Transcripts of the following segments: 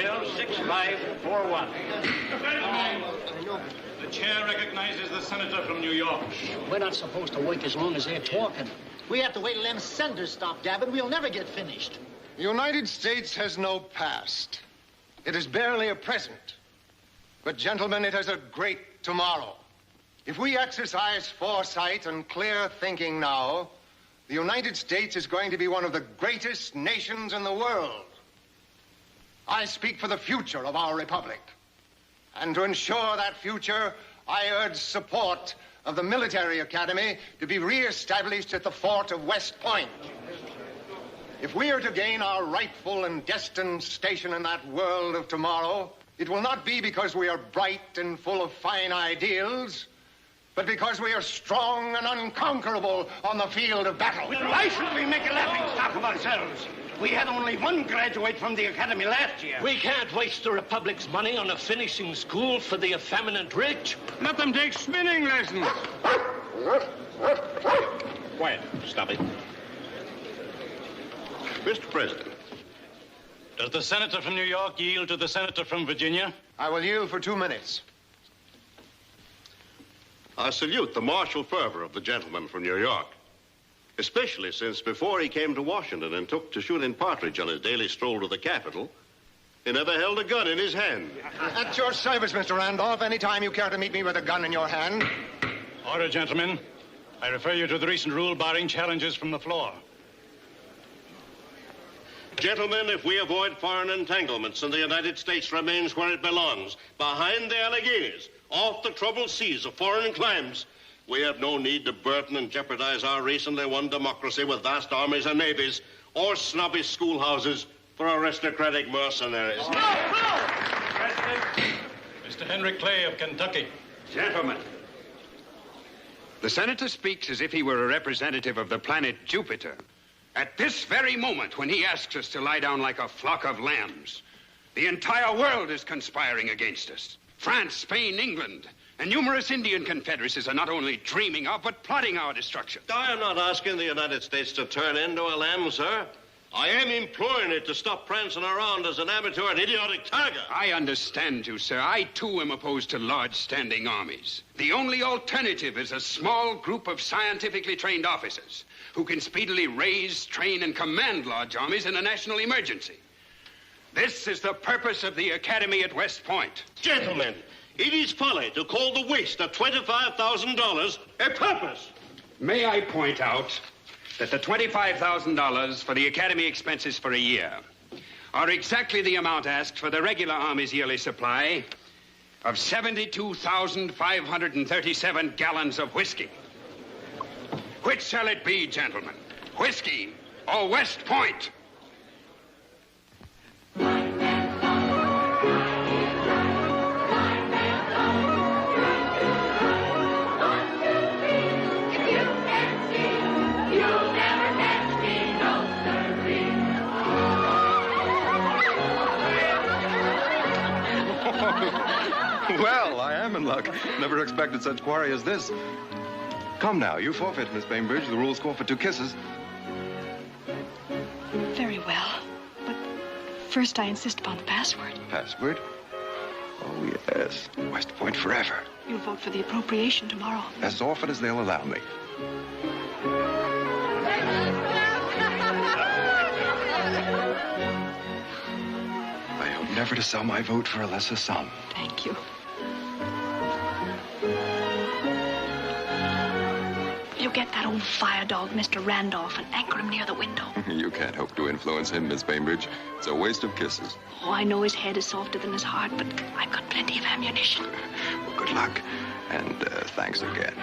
Bill 6541. The chair recognizes the senator from New York. We're not supposed to wait as long as they're talking. We have to wait till them senators stop gabbing. We'll never get finished. The United States has no past. It is barely a present. But, gentlemen, it has a great tomorrow. If we exercise foresight and clear thinking now, the United States is going to be one of the greatest nations in the world. I speak for the future of our republic. And to ensure that future, I urge support of the military academy to be re-established at the fort of West Point. If we are to gain our rightful and destined station in that world of tomorrow, it will not be because we are bright and full of fine ideals, but because we are strong and unconquerable on the field of battle. Why should we make a laughing stock of ourselves? We had only one graduate from the academy last year. We can't waste the Republic's money on a finishing school for the effeminate rich. Let them take spinning lessons. Quiet. Stop it. Mr. President, does the senator from New York yield to the senator from Virginia? I will yield for 2 minutes. I salute the martial fervor of the gentleman from New York, especially since before he came to Washington and took to shooting partridge on his daily stroll to the Capitol, he never held a gun in his hand. At your service, Mr. Randolph, anytime you care to meet me with a gun in your hand. Order, gentlemen. I refer you to the recent rule barring challenges from the floor. Gentlemen, if we avoid foreign entanglements and the United States remains where it belongs, behind the Alleghenies, off the troubled seas of foreign climes, we have no need to burden and jeopardize our recently won democracy with vast armies and navies or snobbish schoolhouses for aristocratic mercenaries. Mr. Henry Clay of Kentucky. Gentlemen, the senator speaks as if he were a representative of the planet Jupiter. At this very moment, when he asks us to lie down like a flock of lambs, the entire world is conspiring against us. France, Spain, England, and numerous Indian confederacies are not only dreaming of, but plotting our destruction. I am not asking the United States to turn into a lamb, sir. I am imploring it to stop prancing around as an amateur and idiotic tiger. I understand you, sir. I, too, am opposed to large standing armies. The only alternative is a small group of scientifically trained officers who can speedily raise, train, and command large armies in a national emergency. This is the purpose of the Academy at West Point. Gentlemen, it is folly to call the waste of $25,000 a purpose. May I point out that the $25,000 for the Academy expenses for a year are exactly the amount asked for the regular Army's yearly supply of 72,537 gallons of whiskey. Which shall it be, gentlemen? Whiskey or West Point? Well, I am in luck. Never expected such quarry as this. Come now, you forfeit, Miss Bainbridge. The rules call for 2 kisses. Very well. But first I insist upon the password. Password? Oh, yes. West Point forever. You'll vote for the appropriation tomorrow. As often as they'll allow me. I hope never to sell my vote for a lesser sum. Thank you. You get that old fire dog, Mr. Randolph, and anchor him near the window. You can't hope to influence him, Miss Bainbridge. It's a waste of kisses. Oh, I know his head is softer than his heart, but I've got plenty of ammunition. Well, good luck, and thanks again.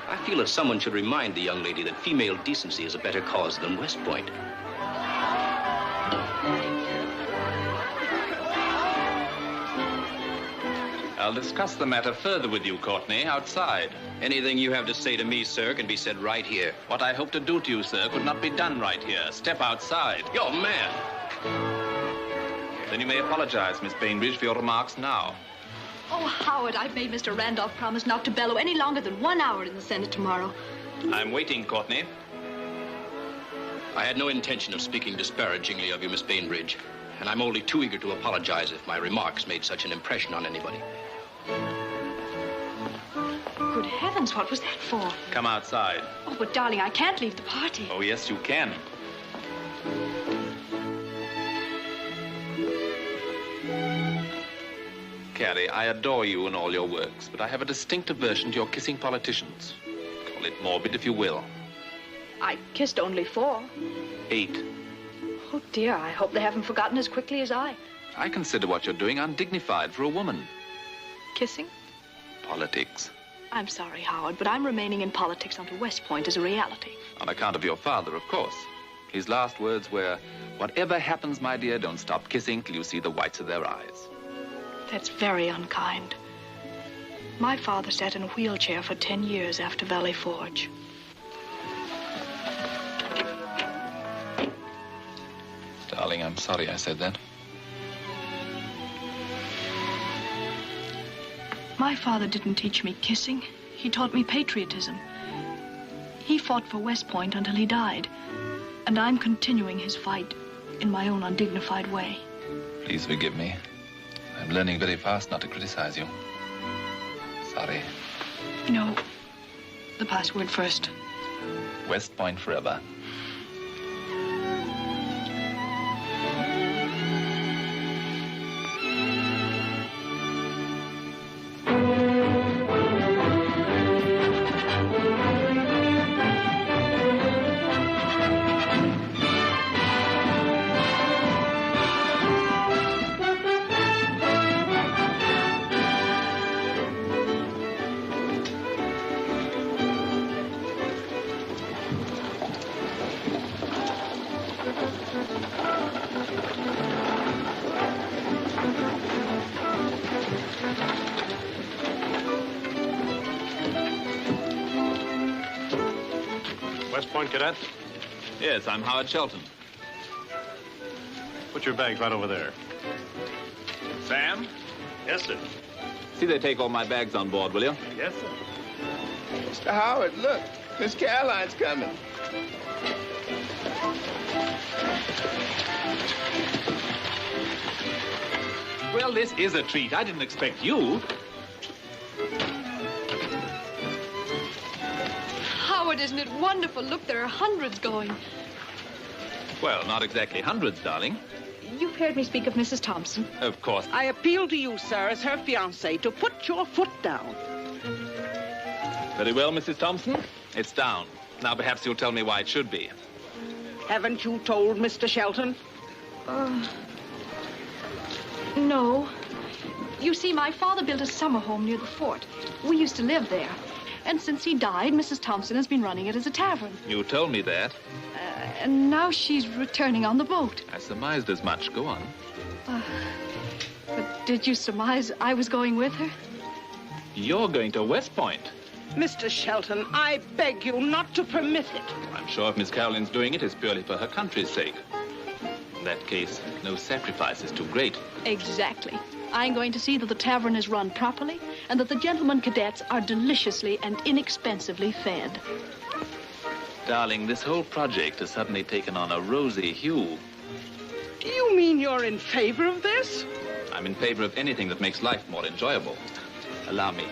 I feel that someone should remind the young lady that female decency is a better cause than West Point. I'll discuss the matter further with you, Courtney, outside. Anything you have to say to me, sir, can be said right here. What I hope to do to you, sir, could not be done right here. Step outside. You're mad. Then you may apologize, Miss Bainbridge, for your remarks now. Oh, Howard, I've made Mr. Randolph promise not to bellow any longer than 1 hour in the Senate tomorrow. I'm waiting, Courtney. I had no intention of speaking disparagingly of you, Miss Bainbridge, and I'm only too eager to apologize if my remarks made such an impression on anybody. Good heavens, what was that for? Come outside. Oh, but darling, I can't leave the party. Oh, yes, you can. Carrie, I adore you and all your works, but I have a distinct aversion to your kissing politicians. Call it morbid if you will. I kissed only 4. 8. Oh, dear, I hope they haven't forgotten as quickly as I. I consider what you're doing undignified for a woman. Kissing? Politics. I'm sorry, Howard, but I'm remaining in politics until West Point is a reality. On account of your father, of course. His last words were, "Whatever happens, my dear, don't stop kissing till you see the whites of their eyes." That's very unkind. My father sat in a wheelchair for 10 years after Valley Forge. Darling, I'm sorry I said that. My father didn't teach me kissing. He taught me patriotism. He fought for West Point until he died. And I'm continuing his fight in my own undignified way. Please forgive me. I'm learning very fast not to criticize you. Sorry. No. The password first. West Point forever. West Point cadet? Yes, I'm Howard Shelton. Put your bags right over there. Sam? Yes, sir. See they take all my bags on board, will you? Yes, sir. Mr. Howard, look. Miss Caroline's coming. Well, this is a treat. I didn't expect you. Howard, isn't it wonderful? Look, there are hundreds going. Well, not exactly hundreds, darling. You've heard me speak of Mrs. Thompson. Of course. I appeal to you, sir, as her fiancé, to put your foot down. Very well, Mrs. Thompson. It's down. Now perhaps you'll tell me why it should be. Haven't you told Mr. Shelton? No. You see, my father built a summer home near the fort. We used to live there. And since he died, Mrs. Thompson has been running it as a tavern. You told me that. And now she's returning on the boat. I surmised as much. Go on. But did you surmise I was going with her? You're going to West Point. Mr. Shelton, I beg you not to permit it. I'm sure if Miss Carolyn's doing it, it's purely for her country's sake. In that case, no sacrifice is too great. Exactly. I'm going to see that the tavern is run properly and that the gentlemen cadets are deliciously and inexpensively fed. Darling, this whole project has suddenly taken on a rosy hue. Do you mean you're in favor of this? I'm in favor of anything that makes life more enjoyable. Allow me.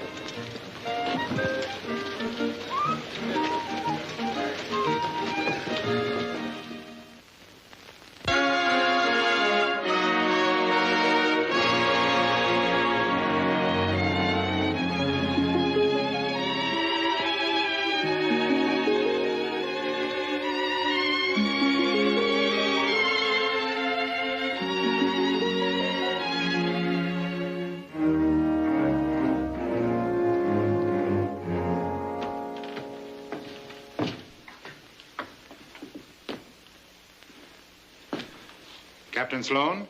Captain Sloan?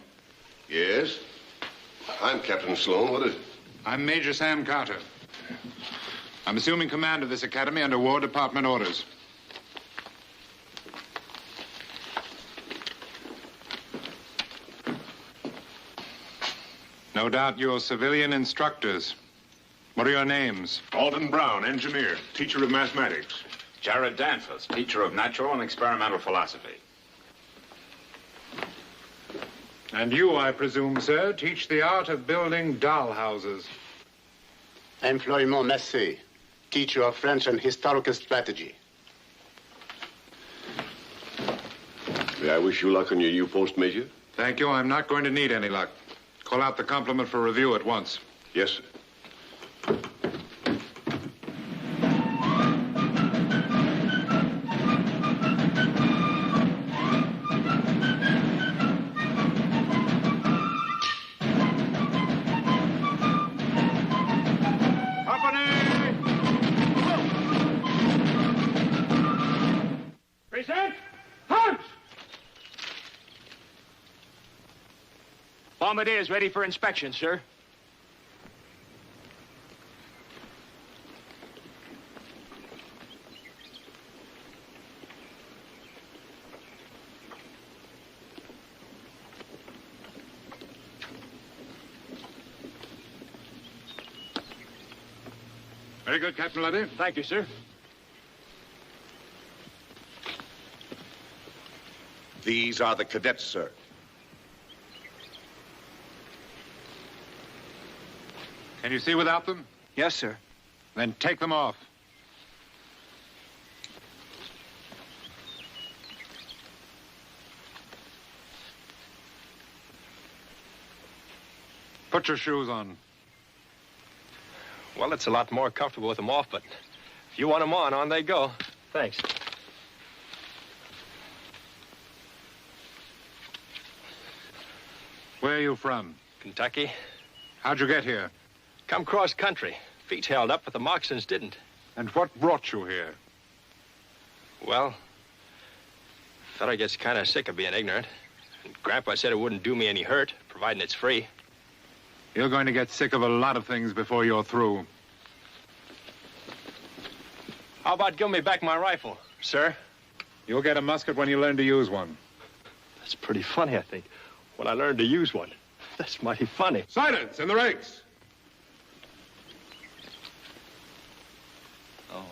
Yes? I'm Captain Sloan. What is it? I'm Major Sam Carter. I'm assuming command of this academy under War Department orders. No doubt you're civilian instructors. What are your names? Alden Brown, engineer, teacher of mathematics. Jared Danforth, teacher of natural and experimental philosophy. And you, I presume, sir, teach the art of building doll houses. I'm Florimond Massey, teacher of French and historical strategy. May I wish you luck on your new post, Major? Thank you. I'm not going to need any luck. Call out the complement for review at once. Yes, sir. Bombardier is ready for inspection, sir. Very good, Captain Luddy. Thank you, sir. These are the cadets, sir. Can you see without them? Yes, sir. Then take them off. Put your shoes on. Well, it's a lot more comfortable with them off, but if you want them on they go. Thanks. Where are you from? Kentucky. How'd you get here? Come cross country. Feet held up, but the moccasins didn't. And what brought you here? Well, fella gets kind of sick of being ignorant. And Grandpa said it wouldn't do me any hurt, providing it's free. You're going to get sick of a lot of things before you're through. How about giving me back my rifle, sir? You'll get a musket when you learn to use one. That's pretty funny, I think. When I learned to use one. That's mighty funny. Silence in the ranks. Oh.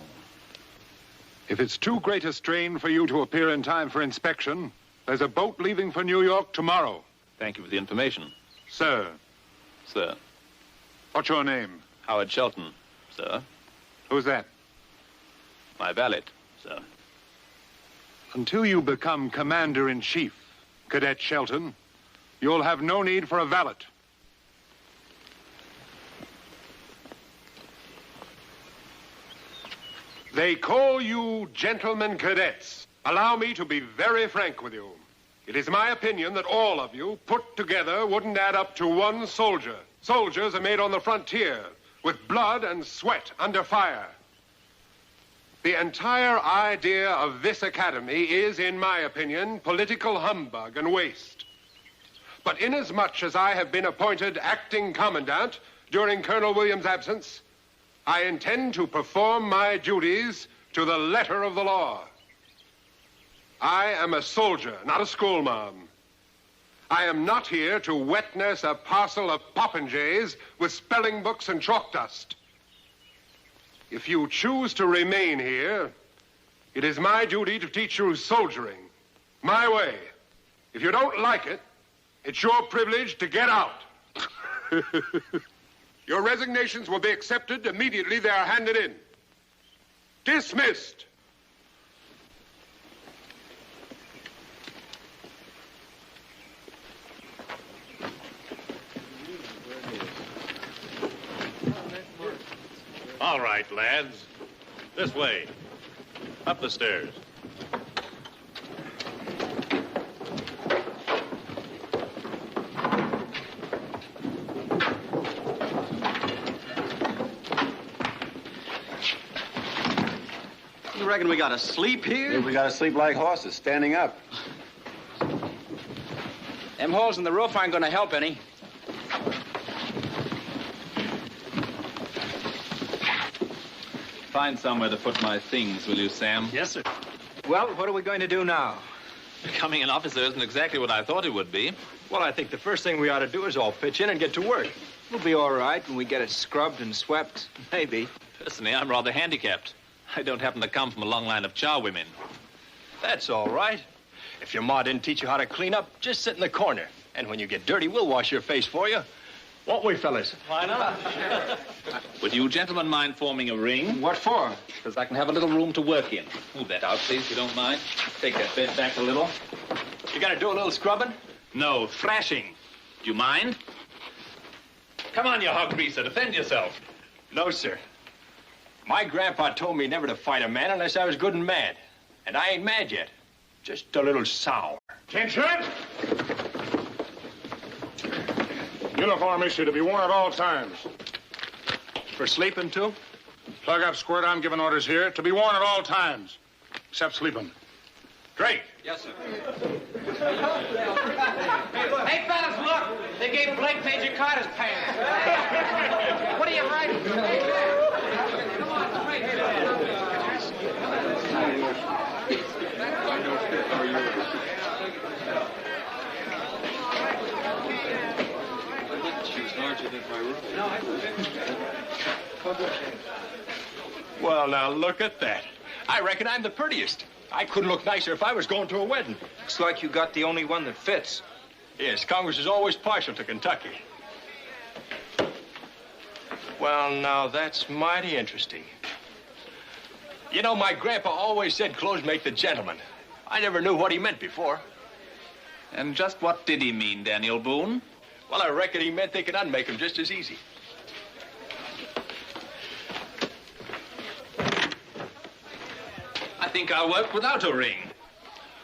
If it's too great a strain for you to appear in time for inspection, there's a boat leaving for New York tomorrow. Thank you for the information. Sir. Sir. What's your name? Howard Shelton, sir. Who's that? My valet, sir. Until you become Commander-in-Chief, Cadet Shelton, you'll have no need for a valet. They call you gentlemen cadets. Allow me to be very frank with you. It is my opinion that all of you put together wouldn't add up to one soldier. Soldiers are made on the frontier with blood and sweat under fire. The entire idea of this academy is, in my opinion, political humbug and waste. But inasmuch as I have been appointed acting commandant during Colonel Williams' absence, I intend to perform my duties to the letter of the law. I am a soldier, not a schoolmarm. I am not here to wet nurse a parcel of popinjays with spelling books and chalk dust. If you choose to remain here, it is my duty to teach you soldiering, my way. If you don't like it, it's your privilege to get out. Your resignations will be accepted immediately they are handed in. Dismissed. All right, lads. This way. Up the stairs. You reckon we gotta sleep here? Yeah, we gotta sleep like horses, standing up. Them holes in the roof aren't gonna help any. Find somewhere to put my things, will you, Sam? Yes, sir. Well, what are we going to do now? Becoming an officer isn't exactly what I thought it would be. Well, I think the first thing we ought to do is all pitch in and get to work. We'll be all right when we get it scrubbed and swept. Maybe. Personally, I'm rather handicapped. I don't happen to come from a long line of charwomen. That's all right. If your ma didn't teach you how to clean up, just sit in the corner. And when you get dirty, we'll wash your face for you. Won't we, fellas? Why not? Would you gentlemen mind forming a ring? What for? Because I can have a little room to work in. Move that out, please, if you don't mind. Take that bed back a little. You gonna do a little scrubbing? No, thrashing. Do you mind? Come on, you hog greaser, defend yourself. No, sir. My grandpa told me never to fight a man unless I was good and mad. And I ain't mad yet. Just a little sour. Attention! Uniform issue to be worn at all times. For sleeping, too? Plug up, squirt on, giving orders here. To be worn at all times, except sleeping. Drake. Yes, sir. Hey, fellas, look! They gave Blake Major Carter's pants. What are you writing? Come on, straight here. Well, now, look at that. I reckon I'm the prettiest. I couldn't look nicer if I was going to a wedding. Looks like you got the only one that fits. Yes, Congress is always partial to Kentucky. Well, now, that's mighty interesting. You know, my grandpa always said clothes make the gentleman. I never knew what he meant before. And just what did he mean, Daniel Boone? Well, I reckon he meant they could unmake him just as easy. I think I'll work without a ring.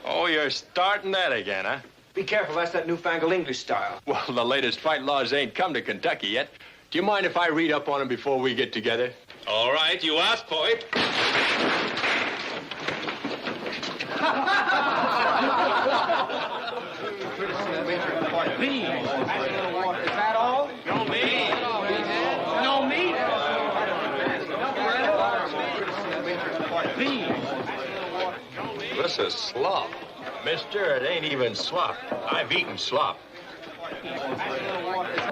Oh, you're starting that again, huh? Be careful, that's that newfangled English style. Well, the latest fight laws ain't come to Kentucky yet. Do you mind if I read up on them before we get together? All right, you asked for it. Is that all? No meat. No meat? This is slop. Mister, it ain't even slop. I've eaten slop.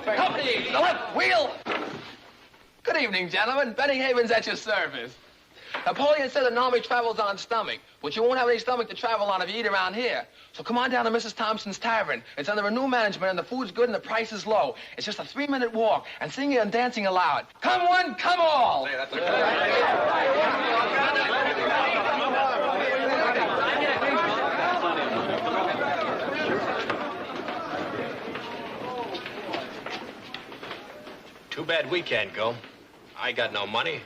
Company, the left wheel. Good evening, gentlemen. Benning Haven's at your service. Napoleon said an army travels on stomach, but you won't have any stomach to travel on if you eat around here. So come on down to Mrs. Thompson's Tavern. It's under a new management, and the food's good and the price is low. It's just a 3-minute walk, and singing and dancing allowed. Come one, come all. Hey, that's Too bad we can't go. I got no money.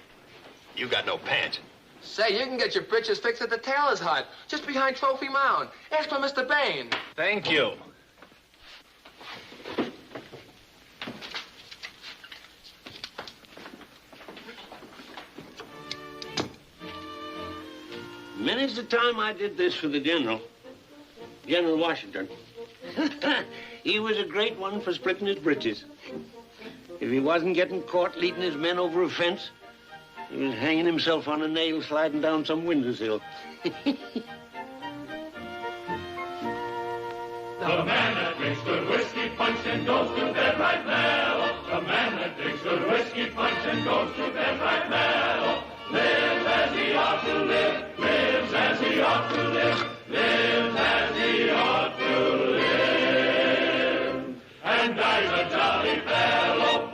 You got no pants. Say, you can get your britches fixed at the tailor's hut, just behind Trophy Mound. Ask for Mr. Bane. Thank you. Many's the time I did this for the General. General Washington. He was a great one for splitting his britches. If he wasn't getting caught leading his men over a fence, he was hanging himself on a nail sliding down some windowsill. The man that drinks good whiskey punch and goes to bed right mellow. The man that drinks good whiskey punch and goes to bed right mellow. Lives as he ought to live, lives as he ought to live, lives as he ought to live, and dies a jolly fellow.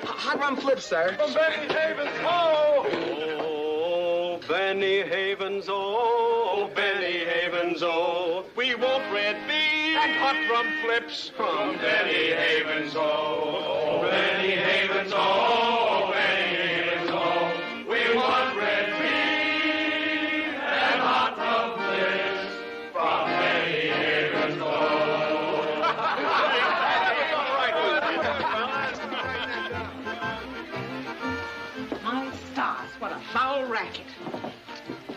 Hot rum flip, sir. From Benny Havens, oh! Oh, Benny Havens, oh, Benny Havens, oh. We want red beef and hot rum flips From Benny Havens, oh, Benny Havens, oh, Benny Havens, oh. We want red beef and hot rum flips from Benny Havens, oh. My stars, what a foul racket.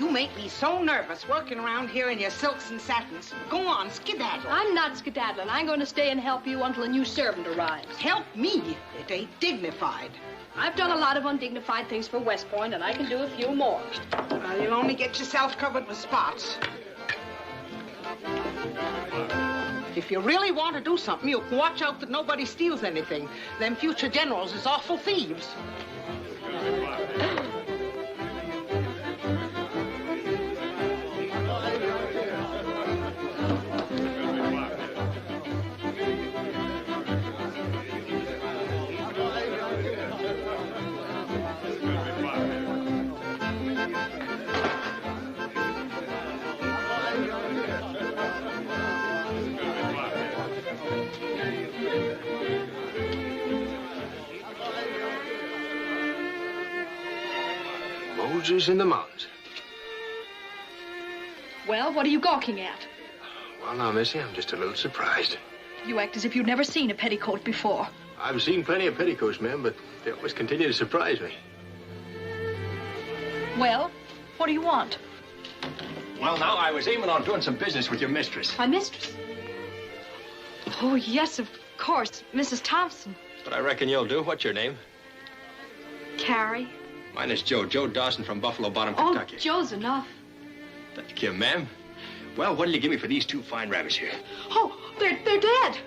You make me so nervous working around here in your silks and satins. Go on, skedaddle. I'm not skedaddling. I'm going to stay and help you until a new servant arrives. Help me? It ain't dignified. I've done a lot of undignified things for West Point, and I can do a few more. Well, you'll only get yourself covered with spots. If you really want to do something, you can watch out that nobody steals anything. Them future generals is awful thieves. Moses in the mountains. Well, what are you gawking at? Well, now, Missy, I'm just a little surprised. You act as if you'd never seen a petticoat before. I've seen plenty of petticoats, ma'am, but they always continue to surprise me. Well, what do you want? Well, now, I was aiming on doing some business with your mistress. My mistress? Oh, yes, of course. Mrs. Thompson. But I reckon you'll do. What's your name? Carrie. Mine is Joe Dawson from Buffalo Bottom, Kentucky. Oh, Joe's enough. Thank you, ma'am. Well, what'll you give me for these two fine rabbits here? Oh, they're dead.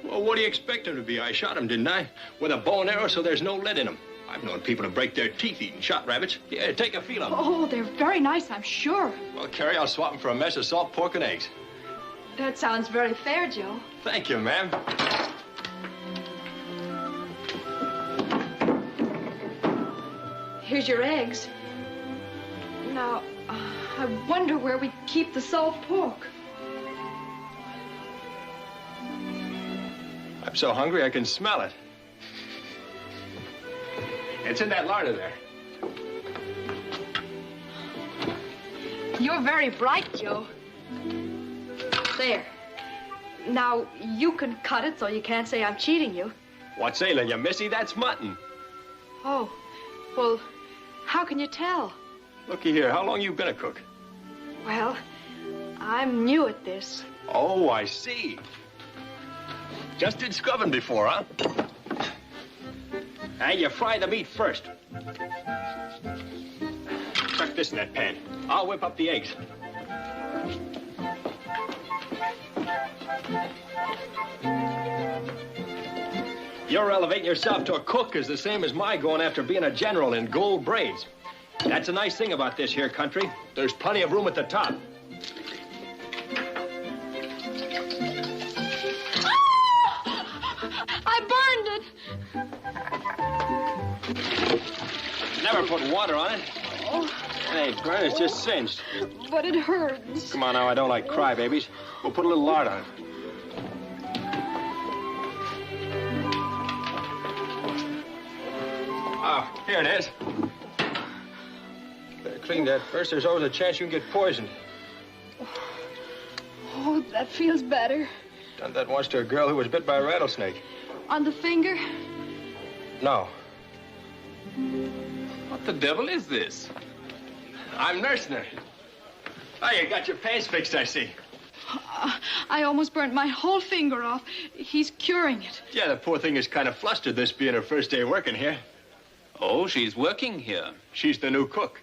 Well, what do you expect them to be? I shot them, didn't I? With a bow and arrow so there's no lead in them. I've known people to break their teeth eating shot rabbits. Yeah, take a feel of them. Oh, they're very nice, I'm sure. Well, Carrie, I'll swap them for a mess of salt pork and eggs. That sounds very fair, Joe. Thank you, ma'am. Here's your eggs. Now, I wonder where we keep the salt pork. I'm so hungry I can smell it. It's in that larder there. You're very bright, Joe. There. Now, you can cut it so you can't say I'm cheating you. What's ailing you, Missy? That's mutton. Oh, well, how can you tell? Looky here, how long you been a cook? Well, I'm new at this. Oh, I see. Just did scrubbing before, huh? And you fry the meat first. Chuck this in that pan. I'll whip up the eggs. Your elevating yourself to a cook is the same as my going after being a general in gold braids. That's a nice thing about this here country. There's plenty of room at the top. I burned it. Never put water on it. Oh. It ain't burned, it's just singed. But it hurts. Come on now, I don't like crybabies. We'll put a little lard on it. Oh, here it is. Better clean that first. There's always a chance you can get poisoned. Oh, that feels better. Done that once to a girl who was bit by a rattlesnake. On the finger? No. What the devil is this? I'm nursing her. Oh, you got your pants fixed, I see. I almost burnt my whole finger off. He's curing it. Yeah, the poor thing is kind of flustered, this being her first day working here. Oh, she's working here. She's the new cook.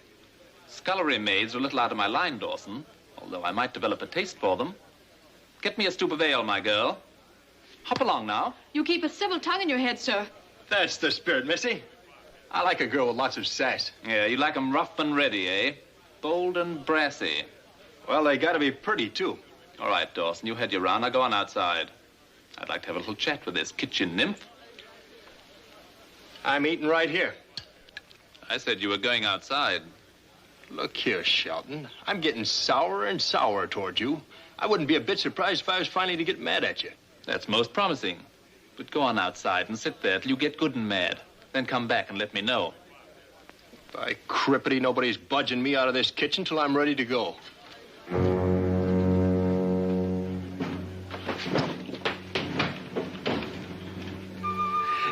Scullery maids are a little out of my line, Dawson, although I might develop a taste for them. Get me a stoop of ale, my girl. Hop along now. You keep a civil tongue in your head, sir. That's the spirit, Missy. I like a girl with lots of sass. Yeah, you like 'em rough and ready, eh? Bold and brassy. Well, they gotta be pretty, too. All right, Dawson, you head your round. I'll go on outside. I'd like to have a little chat with this kitchen nymph. I'm eating right here. I said you were going outside. Look here, Shelton. I'm getting sourer and sourer toward you. I wouldn't be a bit surprised if I was finally to get mad at you. That's most promising. But go on outside and sit there till you get good and mad. Then come back and let me know. By crippity, nobody's budging me out of this kitchen till I'm ready to go.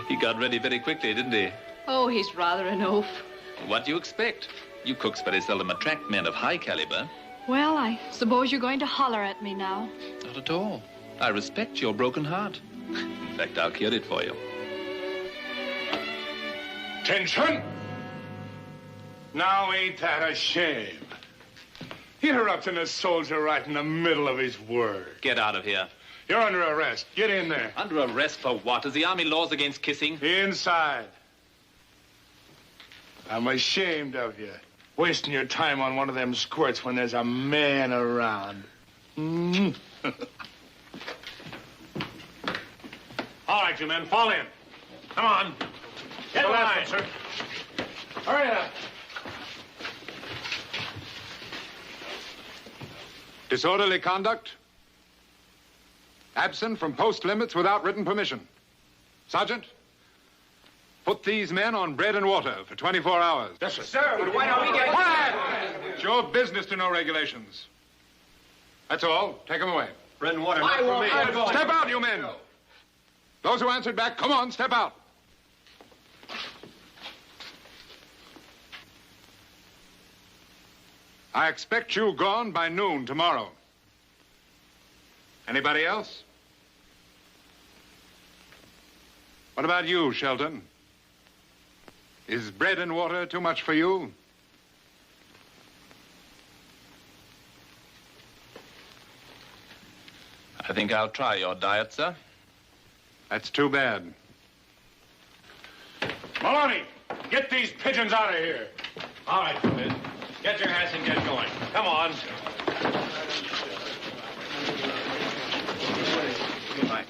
He got ready very quickly, didn't he? Oh, he's rather an oaf. What do you expect? You cooks very seldom attract men of high caliber. Well, I suppose you're going to holler at me now. Not at all. I respect your broken heart. In fact, I'll cure it for you. Attention! Now, ain't that a shame? Interrupting a soldier right in the middle of his work. Get out of here. You're under arrest. Get in there. Under arrest for what? Is the army laws against kissing? Inside. I'm ashamed of you. Wasting your time on one of them squirts when there's a man around. All right, you men, fall in. Come on. Get in line, sir. Hurry up. Disorderly conduct. Absent from post limits without written permission. Sergeant, put these men on bread and water for 24 hours. Yes, sir. Sir, but why don't we get... Quiet! It's your business to know regulations. That's all. Take them away. Bread and water, not for me. Step out, you men. Those who answered back, come on, step out. I expect you gone by noon tomorrow. Anybody else? What about you, Shelton? Is bread and water too much for you? I think I'll try your diet, sir. That's too bad. Maloney, get these pigeons out of here. All right, men. Get your hats and get going. Come on. Goodbye.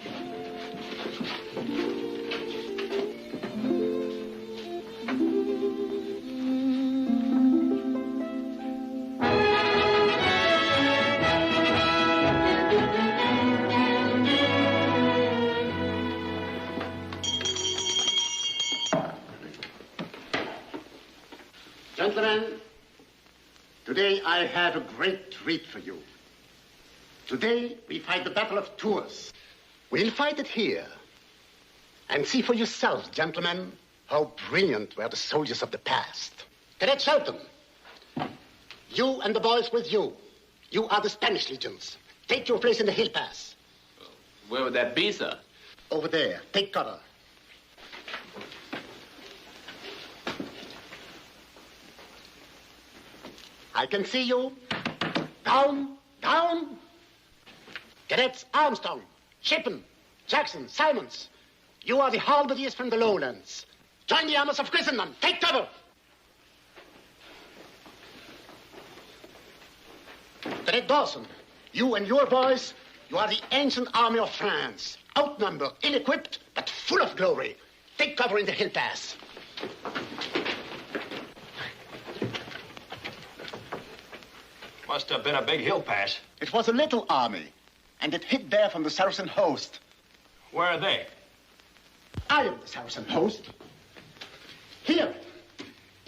Gentlemen, today I have a great treat for you. Today we fight the Battle of Tours. We'll fight it here. And see for yourselves, gentlemen, how brilliant were the soldiers of the past. Cadet Shelton, you and the boys with you. You are the Spanish legions. Take your place in the hill pass. Where would that be, sir? Over there. Take cover. I can see you. Down, down. Cadets Armstrong, Shippen, Jackson, Simons. You are the halberdiers from the lowlands. Join the armies of Christendom. Take cover. Cadet Dawson, you and your boys, you are the ancient army of France. Outnumbered, ill-equipped, but full of glory. Take cover in the hill pass. Must have been a big hill pass. It was a little army, and it hid there from the Saracen host. Where are they? I am the Saracen host. Here.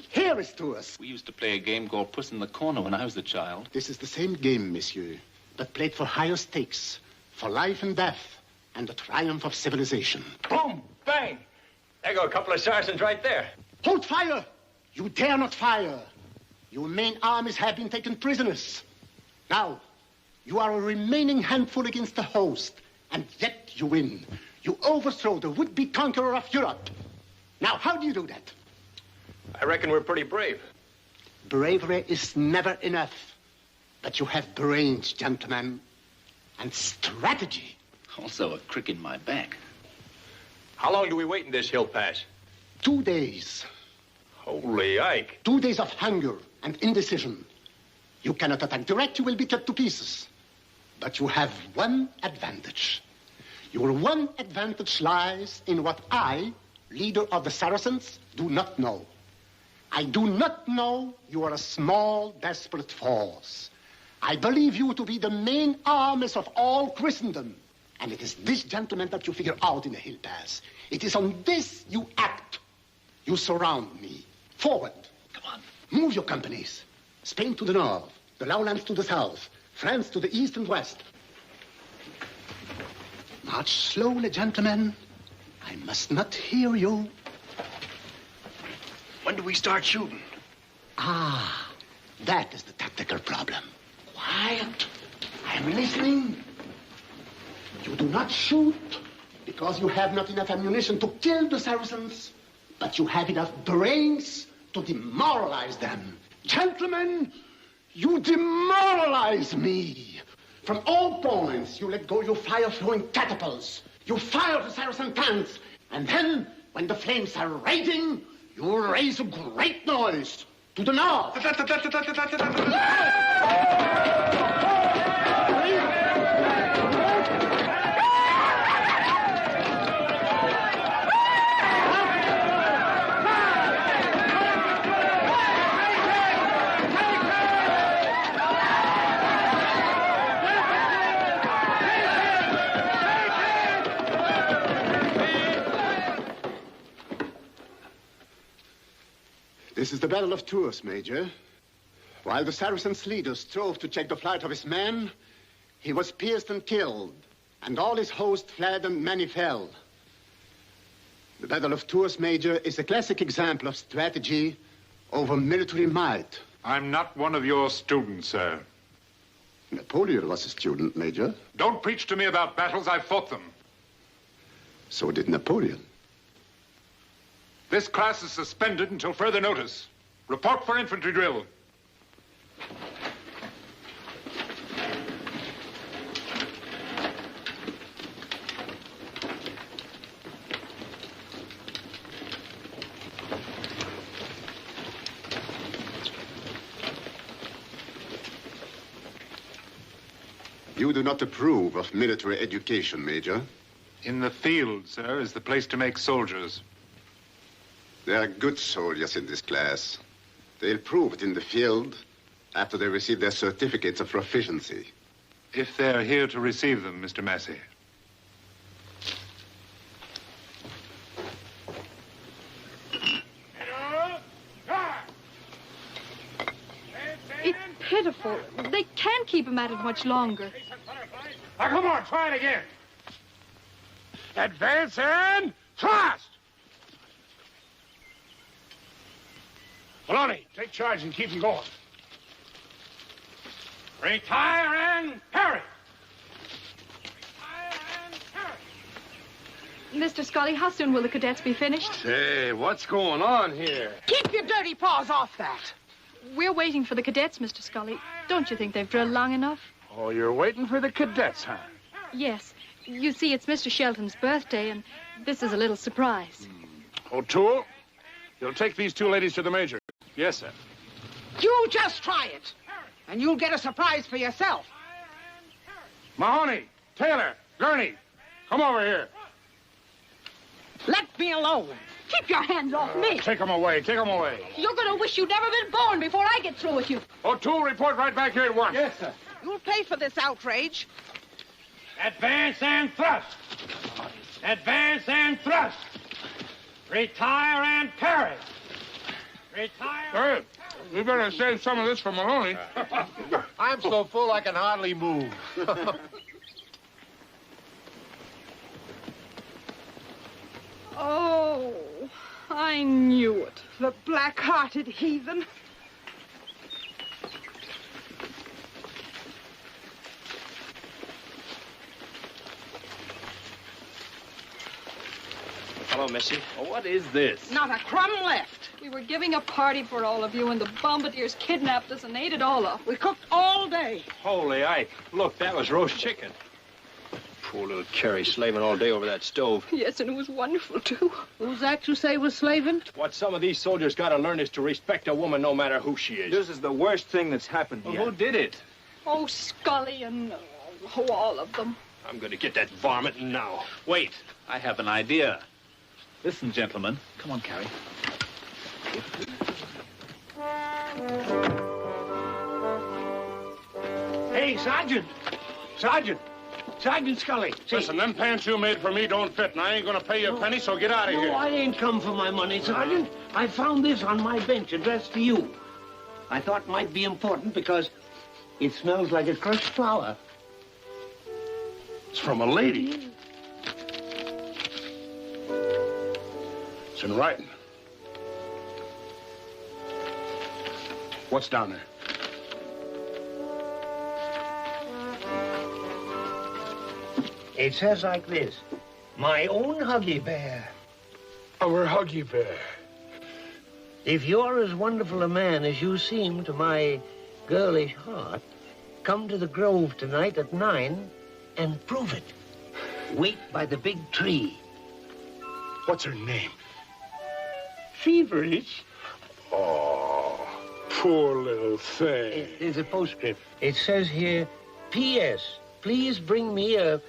Here is Tours. We used to play a game called Puss in the Corner when I was a child. This is the same game, monsieur, but played for higher stakes, for life and death, and the triumph of civilization. Boom! Bang! There go a couple of Saracens right there. Hold fire! You dare not fire. Your main armies have been taken prisoners. Now, you are a remaining handful against the host, and yet you win. You overthrow the would-be conqueror of Europe. Now, how do you do that? I reckon we're pretty brave. Bravery is never enough. But you have brains, gentlemen, and strategy. Also a crick in my back. How long do we wait in this hill pass? 2 days. Holy Ike. 2 days of hunger and indecision. You cannot attack direct, you will be cut to pieces. But you have one advantage. Your one advantage lies in what I, leader of the Saracens, do not know. I do not know you are a small, desperate force. I believe you to be the main armies of all Christendom. And it is this, gentlemen, that you figure out in the hill pass. It is on this you act. You surround me. Forward. Come on. Move your companies. Spain to the north, the lowlands to the south, France to the east and west. March slowly, gentlemen. I must not hear you. When do we start shooting? Ah, that is the tactical problem. Quiet. I am listening. You do not shoot because you have not enough ammunition to kill the Saracens, but you have enough brains to demoralize them. Gentlemen, you demoralize me. From all points, you let go your fire-throwing catapults. You fire the Saracen tanks. And then, when the flames are raging, you raise a great noise to the north. This is the Battle of Tours, Major. While the Saracens' leader strove to check the flight of his men, he was pierced and killed, and all his host fled and many fell. The Battle of Tours, Major, is a classic example of strategy over military might. I'm not one of your students, sir. Napoleon was a student, Major. Don't preach to me about battles. I've fought them. So did Napoleon. This class is suspended until further notice. Report for infantry drill. You do not approve of military education, Major. In the field, sir, is the place to make soldiers. There are good soldiers in this class. They'll prove it in the field after they receive their certificates of proficiency. If they're here to receive them, Mr. Massey. It's pitiful. They can't keep him at it much longer. Now, come on, try it again. Advance and thrust! Maloney, take charge and keep them going. Retire and parry! Mr. Scully, how soon will the cadets be finished? Hey, what's going on here? Keep your dirty paws off that. We're waiting for the cadets, Mr. Scully. Don't you think they've drilled long enough? Oh, you're waiting for the cadets, huh? Yes. You see, it's Mr. Shelton's birthday, and this is a little surprise. O'Toole, you'll take these two ladies to the major. Yes, sir. You just try it, and you'll get a surprise for yourself. Mahoney, Taylor, Gurney, come over here. Let me alone. Keep your hands off me. Take them away, take them away. You're going to wish you'd never been born before I get through with you. O'Toole, report right back here at once. Yes, sir. You'll pay for this outrage. Advance and thrust. Advance and thrust. Retire and parry. Retire. Hey, you better save some of this for Mahoney. I'm so full I can hardly move. Oh, I knew it. The black-hearted heathen. Hello, Missy. Oh, what is this? Not a crumb left. We were giving a party for all of you, and the bombardiers kidnapped us and ate it all up. We cooked all day. Holy Ike. Look, that was roast chicken. Poor little Carrie slaving all day over that stove. Yes, and it was wonderful, too. Who's that you say was slaving? What some of these soldiers got to learn is to respect a woman no matter who she is. This is the worst thing that's happened Well, yet. who did it? Oh, Scully and all of them. I'm going to get that varmint now. Wait, I have an idea. Listen, gentlemen. Come on, Carrie. Hey, Sergeant. Sergeant. Sergeant Scully. See. Listen, them pants you made for me don't fit, and I ain't gonna pay you a penny, so get out of here. No, I ain't come for my money, Sergeant. I found this on my bench addressed to you. I thought it might be important because it smells like a crushed flower. It's from a lady. It's in writing. What's down there? It says like this. My own Huggy Bear. Our Huggy Bear. If you're as wonderful a man as you seem to my girlish heart, come to the Grove tonight at 9 and prove it. Wait by the big tree. What's her name? Feverish. Oh, poor little thing. There's a postscript. It says here, P.S. Please bring me a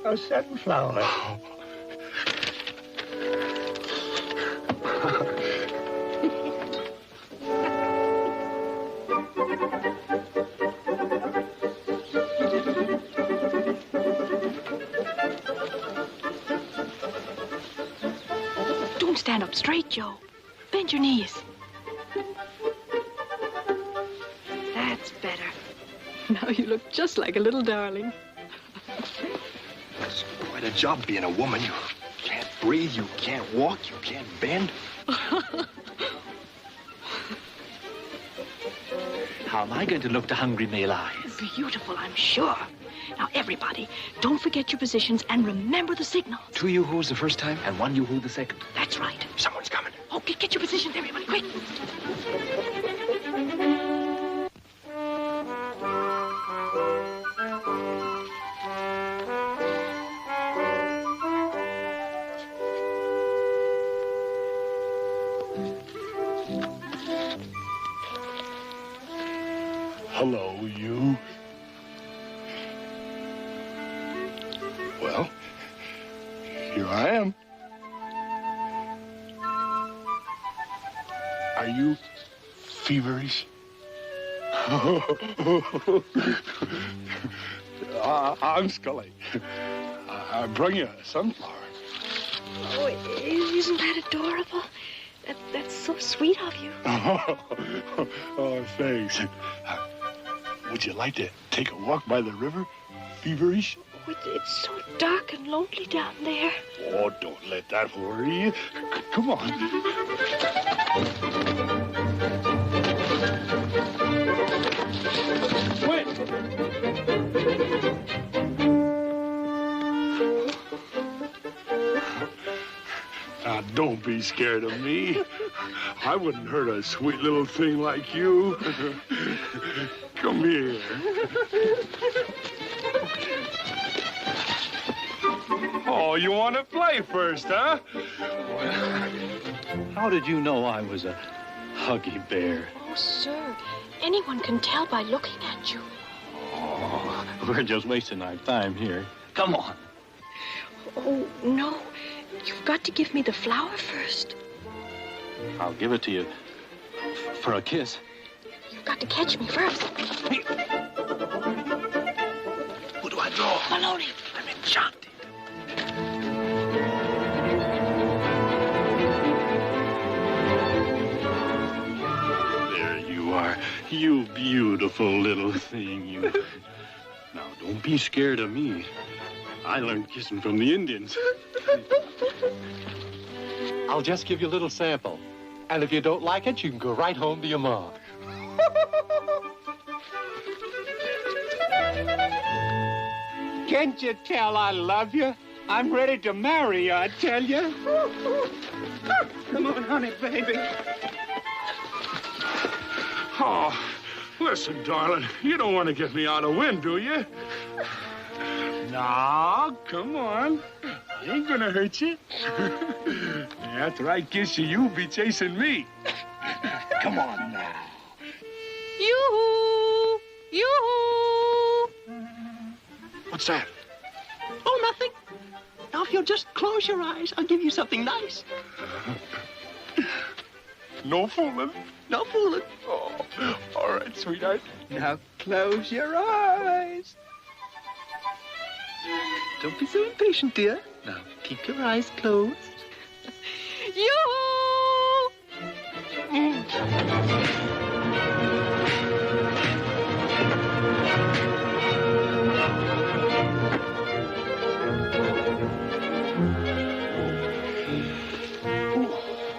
sunflower. Don't stand up straight, Joe. Bend your knees. That's better. Now you look just like a little darling. It's quite a job being a woman. You can't breathe, you can't walk, you can't bend. How am I going to look to hungry male eyes? Beautiful, I'm sure. Now, everybody, don't forget your positions and remember the signals. 2 yoo-hoos the first time and 1 yoo-hoo the second. That's right. Someone's coming. Oh, get your positions, everybody, quick. Hello, you. Well, here I am. Are you feverish? I'm Scully. I brought you a sunflower. Oh, isn't that adorable? That's so sweet of you. Oh, thanks. Would you like to take a walk by the river, feverish? Oh, it's so dark and lonely down there. Oh, don't let that worry you. Come on. Wait. Now, don't be scared of me. I wouldn't hurt a sweet little thing like you. Come here. Oh, you want to play first, huh? How did you know I was a Huggy Bear? Oh, sir, anyone can tell by looking at you. Oh, we're just wasting our time here. Come on. Oh, no. You've got to give me the flower first. I'll give it to you for a kiss. You've got to catch me first. Hey. Who do I draw? Maloney. I'm enchanted. There you are. You beautiful little thing, you. Now, don't be scared of me. I learned kissing from the Indians. I'll just give you a little sample. And if you don't like it, you can go right home to your mom. Can't you tell I love you? I'm ready to marry you, I tell you. Come on, honey, baby. Oh, listen, darling. You don't want to get me out of wind, do you? No, come on. I ain't gonna hurt you. After I kiss you, you'll be chasing me. Come on now. Yoo-hoo! Yoo-hoo! What's that? Oh, nothing. Now, if you'll just close your eyes, I'll give you something nice. No fooling. No fooling. Oh, all right, sweetheart. Now close your eyes. Don't be so impatient, dear. Now, keep your eyes closed. Yoo-hoo!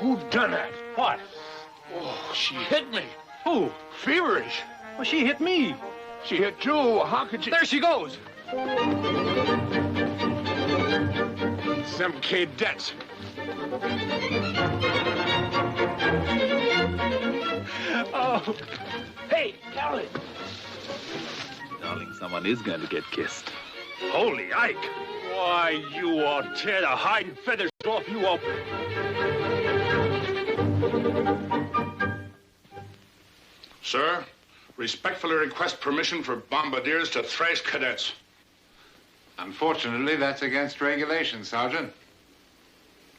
Who done that? What? Oh, she hit me. Oh, feverish. Well, she hit me. She hit you. How could she? There she goes. Some cadets. Oh. Hey, Carolyn. Darling, someone is going to get kissed. Holy Ike. Why, you all tear the hide and feathers off you all. Sir, respectfully request permission for bombardiers to thrash cadets. Unfortunately, that's against regulations, Sergeant.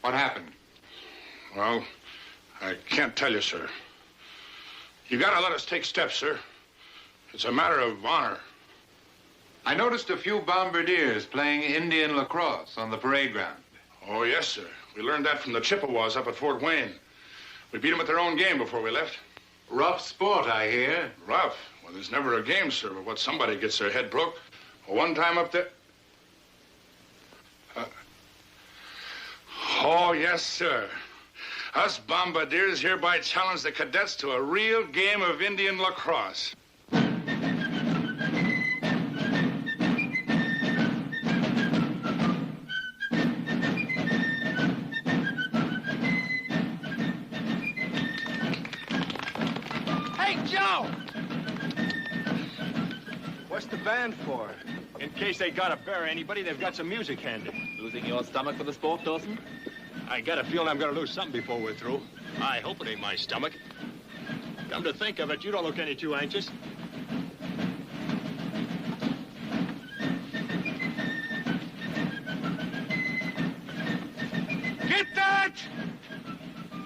What happened? Well, I can't tell you, sir. You gotta let us take steps, sir. It's a matter of honor. I noticed a few bombardiers playing Indian lacrosse on the parade ground. Oh, yes, sir. We learned that from the Chippewas up at Fort Wayne. We beat them at their own game before we left. Rough sport, I hear. Rough? Well, there's never a game, sir, but what somebody gets their head broke. Well, one time up there... Oh, yes, sir. Us bombardiers hereby challenge the cadets to a real game of Indian lacrosse. Hey, Joe! What's the band for? In case they gotta bury anybody, they've got some music handy. Losing your stomach for the sport, Dawson? I got a feeling I'm gonna lose something before we're through. I hope it ain't my stomach. Come to think of it, you don't look any too anxious. Get that!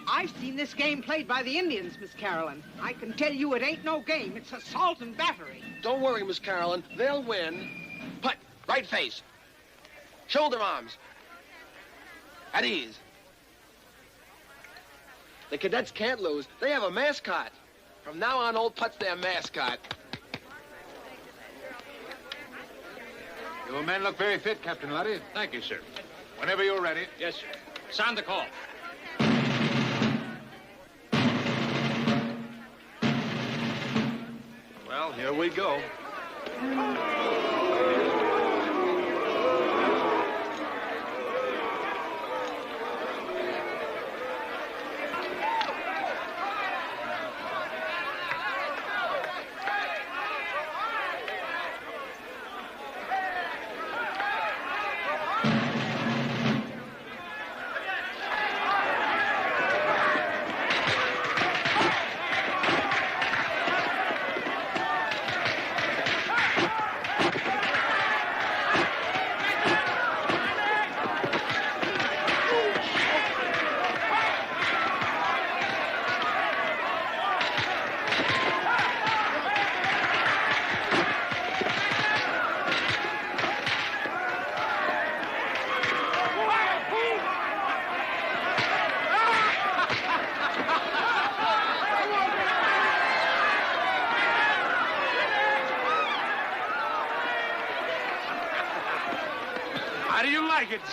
I've seen this game played by the Indians, Miss Carolyn. I can tell you it ain't no game. It's assault and battery. Don't worry, Miss Carolyn. They'll win. Putt, right face. Shoulder arms. At ease. The cadets can't lose. They have a mascot. From now on, old Putt's their mascot. Your men look very fit, Captain Luddy. Thank you, sir. Whenever you're ready. Yes, sir. Sound the call. Well, here we go.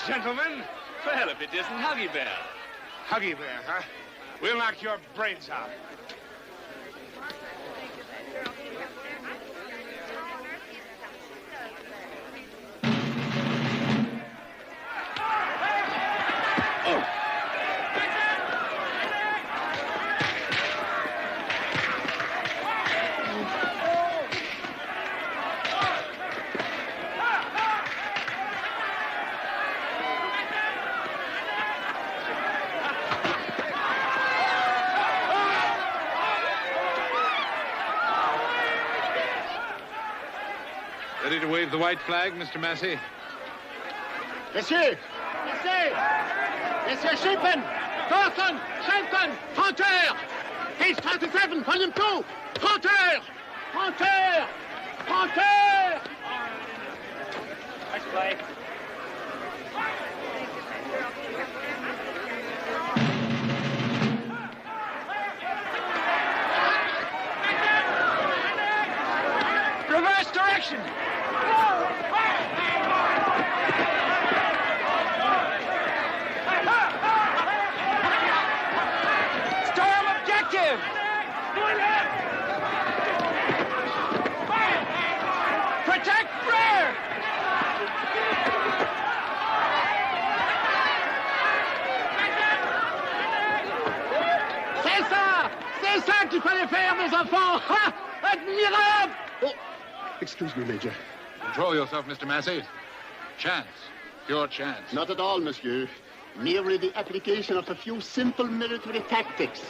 Gentlemen? Well, if it isn't Huggy Bear. Huggy Bear, huh? We'll knock your brains out. Ready to wave the white flag, Mr. Massey? Messieurs! Messieurs! Messieurs Shepperd! Dawson! Shelton! Hunter! Page 27, volume 2! Hunter! Hunter! Hunter! Nice play. Reverse direction! Storm objective! C'est ça qu'il fallait faire, mes enfants! Ha! Admirable! Oh, excuse me, Major. Control yourself, Mr. Massey. Chance. Pure chance. Not at all, monsieur. Merely the application of a few simple military tactics.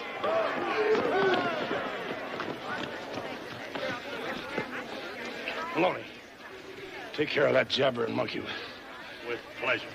Maloney, take care of that jabber and monkey. With pleasure.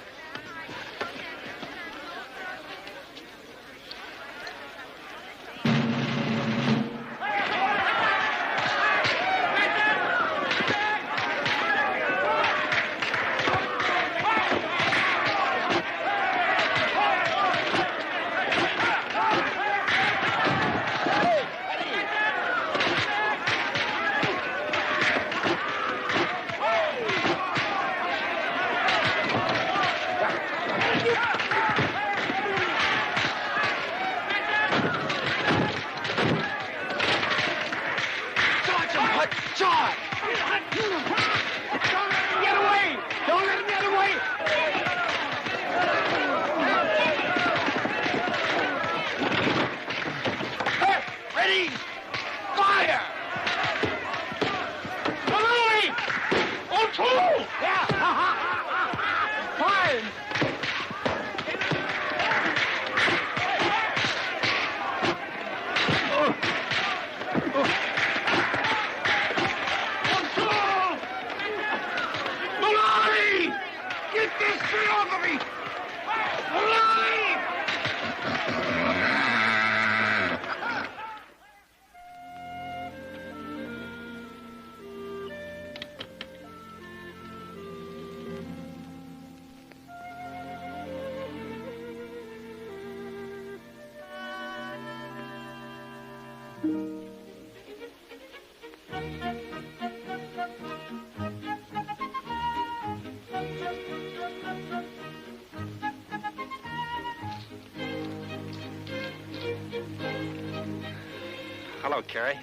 Hello, Carrie.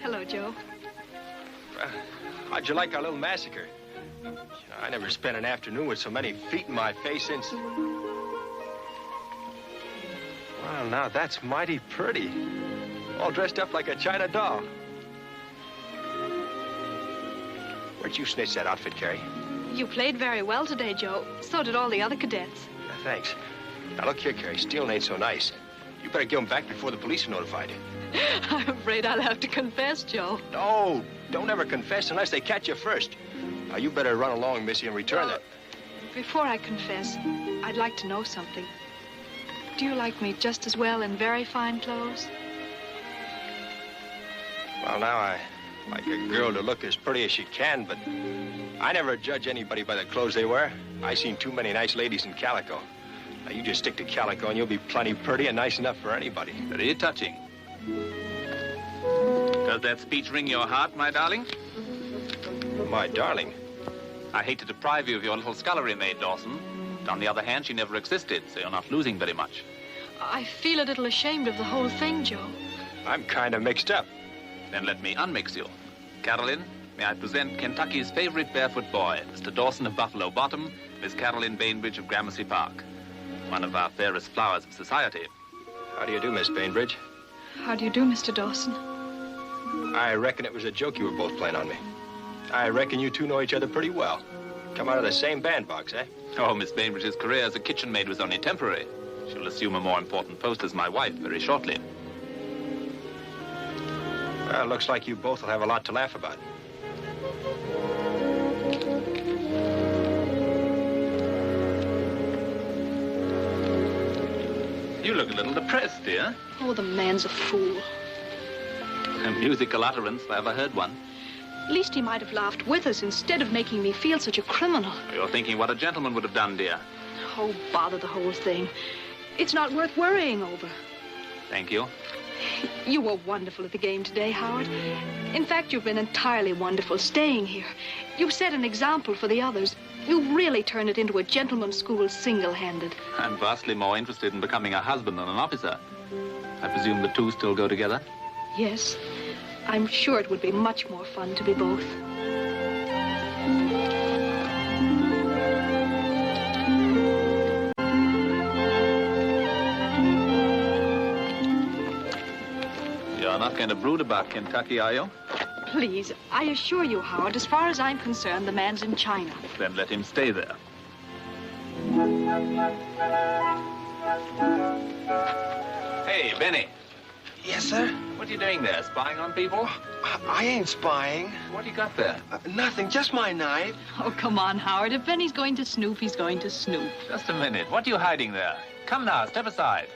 Hello, Joe. How'd you like our little massacre? I never spent an afternoon with so many feet in my face since... Well, now that's mighty pretty. All dressed up like a China doll. Where'd you snitch that outfit, Carrie? You played very well today, Joe. So did all the other cadets. Thanks. Now, look here, Carrie. Stealing ain't so nice. You better give them back before the police are notified. I'm afraid I'll have to confess, Joe. No, don't ever confess unless they catch you first. Now, you better run along, Missy, and return them. Before I confess, I'd like to know something. Do you like me just as well in very fine clothes? Well, now, I like a girl to look as pretty as she can, but I never judge anybody by the clothes they wear. I seen too many nice ladies in calico. Now, you just stick to calico, and you'll be plenty pretty and nice enough for anybody. Very touching. Does that speech ring your heart, my darling? My darling? I hate to deprive you of your little scullery maid, Dawson. But on the other hand, she never existed, so you're not losing very much. I feel a little ashamed of the whole thing, Joe. I'm kind of mixed up. Then let me unmix you. Carolyn, may I present Kentucky's favorite barefoot boy, Mr. Dawson of Buffalo Bottom, Miss Carolyn Bainbridge of Gramercy Park. One of our fairest flowers of society. How do you do, Miss Bainbridge? How do you do, Mr. Dawson? I reckon it was a joke you were both playing on me. I reckon you two know each other pretty well. Come out of the same bandbox, eh? Oh, Miss Bainbridge's career as a kitchen maid was only temporary. She'll assume a more important post as my wife very shortly. Well, looks like you both will have a lot to laugh about. You look a little depressed, dear. Oh, the man's a fool. A musical utterance, if I ever heard one. At least he might have laughed with us instead of making me feel such a criminal. You're thinking what a gentleman would have done, dear. Oh, bother the whole thing. It's not worth worrying over. Thank you. You were wonderful at the game today, Howard. In fact, you've been entirely wonderful staying here. You've set an example for the others. You really turned it into a gentleman's school single-handed. I'm vastly more interested in becoming a husband than an officer. I presume the two still go together? Yes. I'm sure it would be much more fun to be both. You're not going to brood about Kentucky, are you? Please, I assure you, Howard, as far as I'm concerned, the man's in China. Then let him stay there. Hey, Benny. Yes, sir? What are you doing there, spying on people? I ain't spying. What do you got there? Nothing, just my knife. Oh, come on, Howard. If Benny's going to snoop, he's going to snoop. Just a minute. What are you hiding there? Come now, step aside.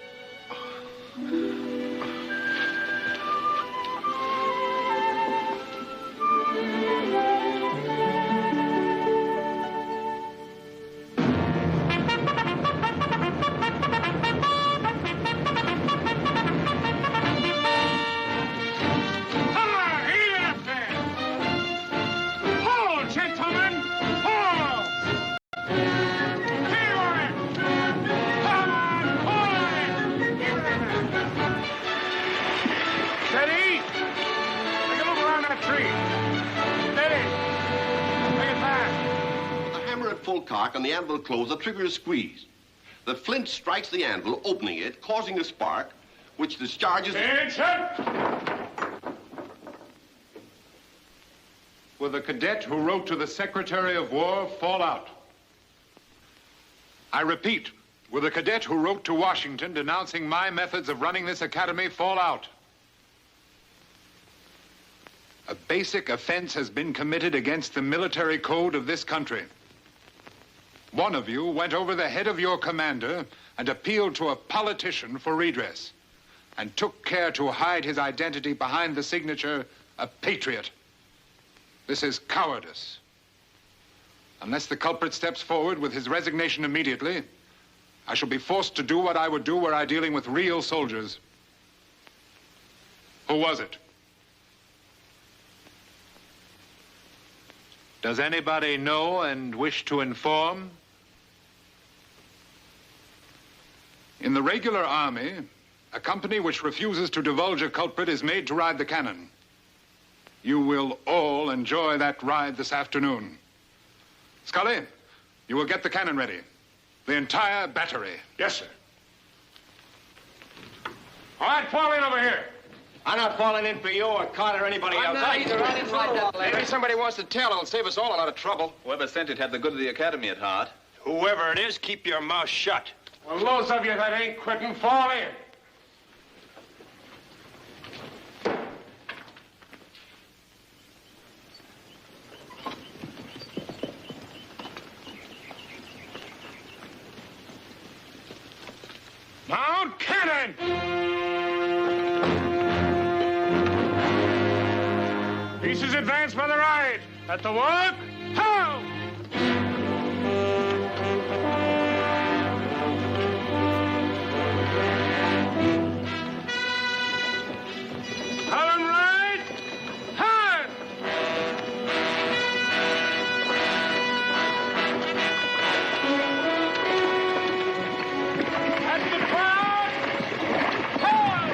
Cock and the anvil close, the trigger is squeezed. The flint strikes the anvil, opening it, causing a spark, which discharges... Will the cadet who wrote to the Secretary of War fall out? I repeat, will the cadet who wrote to Washington denouncing my methods of running this academy fall out? A basic offense has been committed against the military code of this country. One of you went over the head of your commander and appealed to a politician for redress, and took care to hide his identity behind the signature, a patriot. This is cowardice. Unless the culprit steps forward with his resignation immediately, I shall be forced to do what I would do were I dealing with real soldiers. Who was it? Does anybody know and wish to inform? In the regular army, a company which refuses to divulge a culprit is made to ride the cannon. You will all enjoy that ride this afternoon. Scully, you will get the cannon ready. The entire battery. Yes, sir. All right, fall in over here. I'm not falling in for you or Carter or anybody else. Maybe somebody wants to tell. It'll save us all a lot of trouble. Whoever sent it had the good of the academy at heart. Whoever it is, keep your mouth shut. Well, those of you that ain't quitting, fall in. Mount cannon! Pieces advance by the right. At the work, ho! Column right, hard! At the crowd, hold!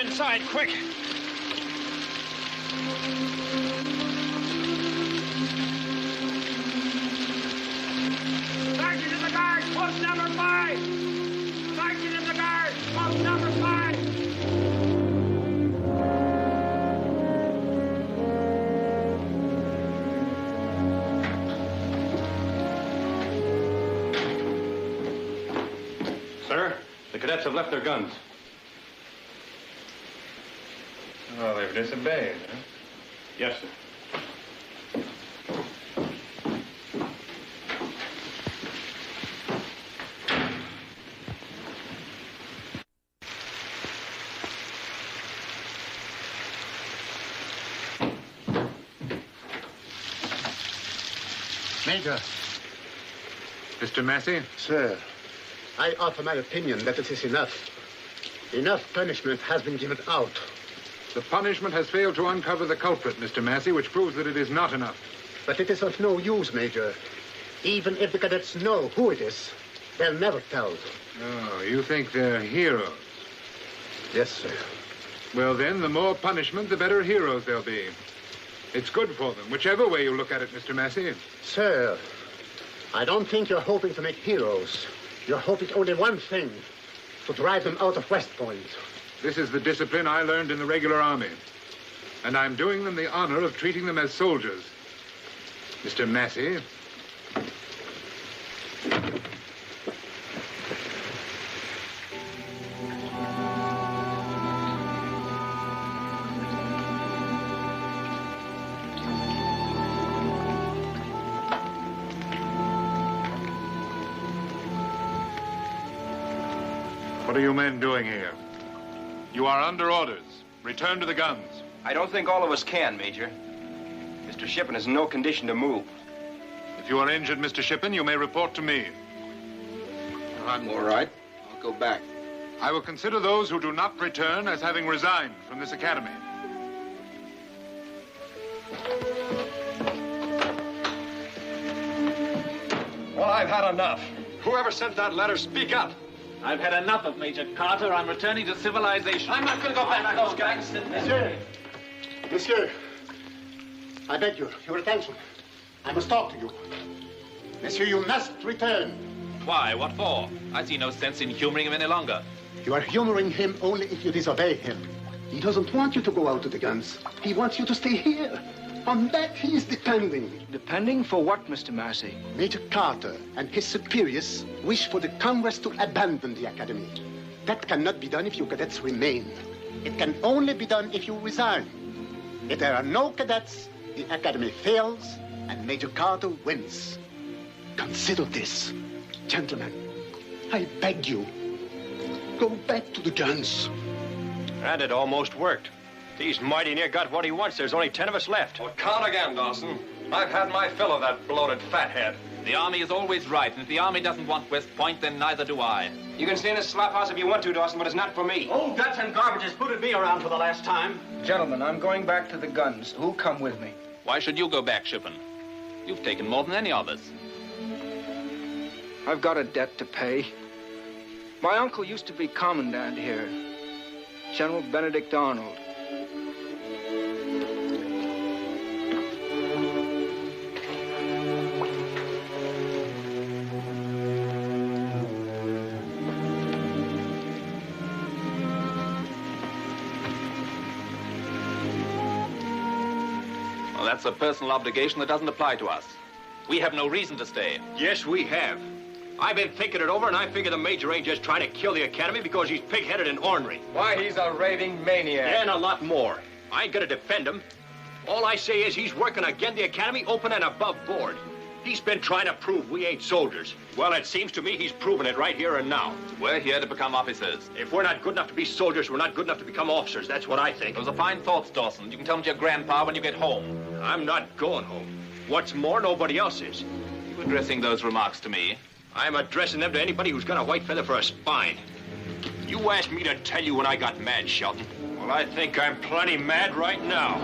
inside, quick. Sergeant in the guard, post number 5. Sergeant in the guard, post number 5. Sir, the cadets have left their guns. Oh, they've disobeyed, huh? Yes, sir. Major. Mr. Massey? Sir, I offer my opinion that it is enough. Enough punishment has been given out. The punishment has failed to uncover the culprit, Mr. Massey, which proves that it is not enough. But it is of no use, Major. Even if the cadets know who it is, they'll never tell. Oh, you think they're heroes? Yes, sir. Well, then, the more punishment, the better heroes they'll be. It's good for them, whichever way you look at it, Mr. Massey. Sir, I don't think you're hoping to make heroes. You're hoping only one thing, to drive them out of West Point. This is the discipline I learned in the regular army. And I'm doing them the honor of treating them as soldiers. Mr. Massey. What are you men doing here? You are under orders. Return to the guns. I don't think all of us can, Major. Mr. Shippen is in no condition to move. If you are injured, Mr. Shippen, you may report to me. I'm all right. I'll go back. I will consider those who do not return as having resigned from this academy. Well, I've had enough. Whoever sent that letter, speak up. I've had enough of Major Carter. I'm returning to civilization. I'm not going to go back to those guys. Monsieur! Monsieur! I beg your attention. I must talk to you. Monsieur, you must return. Why? What for? I see no sense in humoring him any longer. You are humoring him only if you disobey him. He doesn't want you to go out to the guns. He wants you to stay here. On that he is depending. Depending for what, Mr. Massey? Major Carter and his superiors wish for the Congress to abandon the academy. That cannot be done if you cadets remain. It can only be done if you resign. If there are no cadets, the academy fails and Major Carter wins. Consider this. Gentlemen, I beg you, go back to the guns. And it almost worked. He's mighty near got what he wants. There's only 10 of us left. Well, count again, Dawson. I've had my fill of that bloated fathead. The Army is always right, and if the Army doesn't want West Point, then neither do I. You can stay in this slop house if you want to, Dawson, but it's not for me. Oh, guts and garbage has booted me around for the last time. Gentlemen, I'm going back to the guns. Who'll come with me? Why should you go back, Shippen? You've taken more than any of us. I've got a debt to pay. My uncle used to be commandant here, General Benedict Arnold. Well, that's a personal obligation that doesn't apply to us. We have no reason to stay. Yes, we have. I've been thinking it over, and I figure the Major ain't just trying to kill the Academy because he's pig-headed and ornery. Why, he's a raving maniac. And a lot more. I ain't gonna defend him. All I say is he's working against the Academy open and above board. He's been trying to prove we ain't soldiers. Well, it seems to me he's proven it right here and now. We're here to become officers. If we're not good enough to be soldiers, we're not good enough to become officers. That's what I think. Those are fine thoughts, Dawson. You can tell them to your grandpa when you get home. I'm not going home. What's more, nobody else is. You addressing those remarks to me? I'm addressing them to anybody who's got a white feather for a spine. You asked me to tell you when I got mad, Shelton. Well, I think I'm plenty mad right now.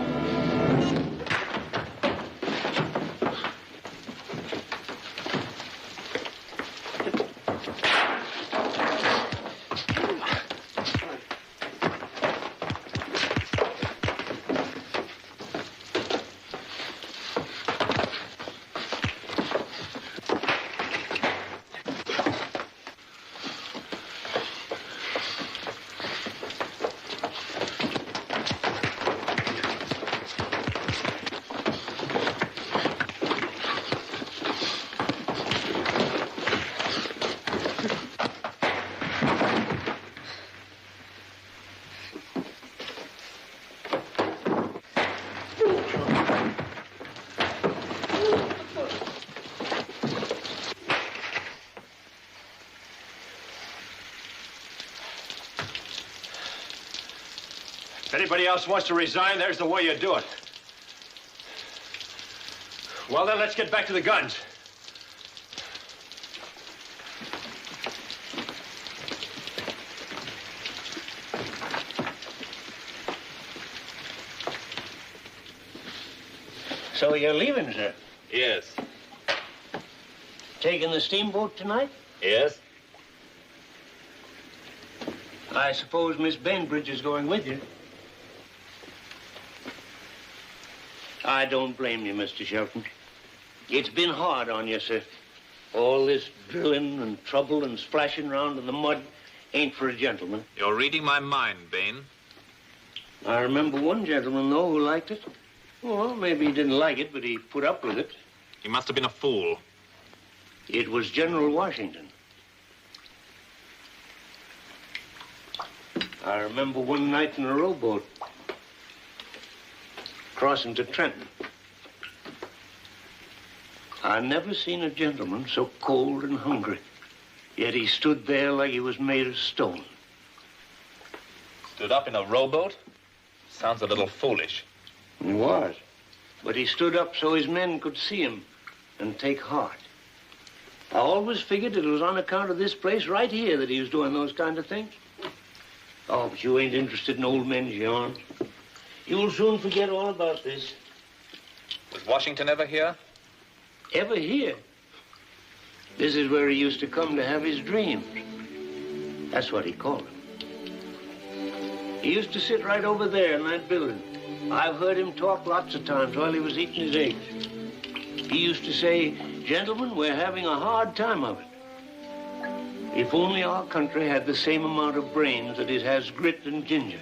anybody else wants to resign, there's the way you do it. Well, then, let's get back to the guns. So you're leaving, sir? Yes. Taking the steamboat tonight? Yes. I suppose Miss Bainbridge is going with you. I don't blame you, Mr. Shelton. It's been hard on you, sir. All this drilling and trouble and splashing around in the mud ain't for a gentleman. You're reading my mind, Bane. I remember one gentleman, though, who liked it. Well, maybe he didn't like it, but he put up with it. He must have been a fool. It was General Washington. I remember one night in a rowboat, crossing to Trenton. I never seen a gentleman so cold and hungry, yet he stood there like he was made of stone. Stood up in a rowboat? Sounds a little foolish. He was, but he stood up so his men could see him and take heart. I always figured it was on account of this place right here that he was doing those kind of things. Oh, but you ain't interested in old men's yarns. You'll soon forget all about this. Was Washington ever here? Ever here? This is where he used to come to have his dreams. That's what he called them. He used to sit right over there in that building. I've heard him talk lots of times while he was eating his eggs. He used to say, "Gentlemen, we're having a hard time of it. If only our country had the same amount of brains that it has grit and ginger.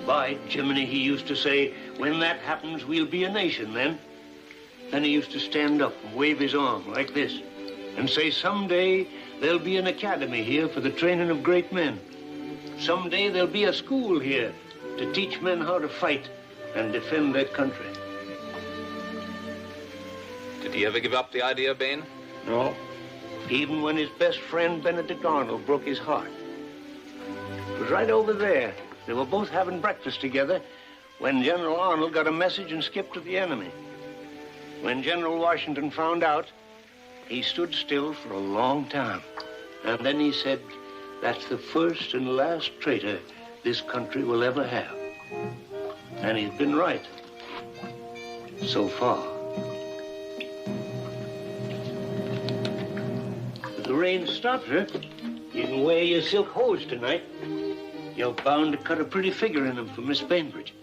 By Jiminy," he used to say, "when that happens, we'll be a nation then." Then he used to stand up and wave his arm like this and say, "Someday there'll be an academy here for the training of great men. Someday there'll be a school here to teach men how to fight and defend their country." Did he ever give up the idea, Bane? No. Even when his best friend, Benedict Arnold, broke his heart. It was right over there. They were both having breakfast together when General Arnold got a message and skipped to the enemy. When General Washington found out, he stood still for a long time. And then he said, "That's the first and last traitor this country will ever have." And he's been right. So far. If the rain stops, sir, you can wear your silk hose tonight. You're bound to cut a pretty figure in them for Miss Bainbridge.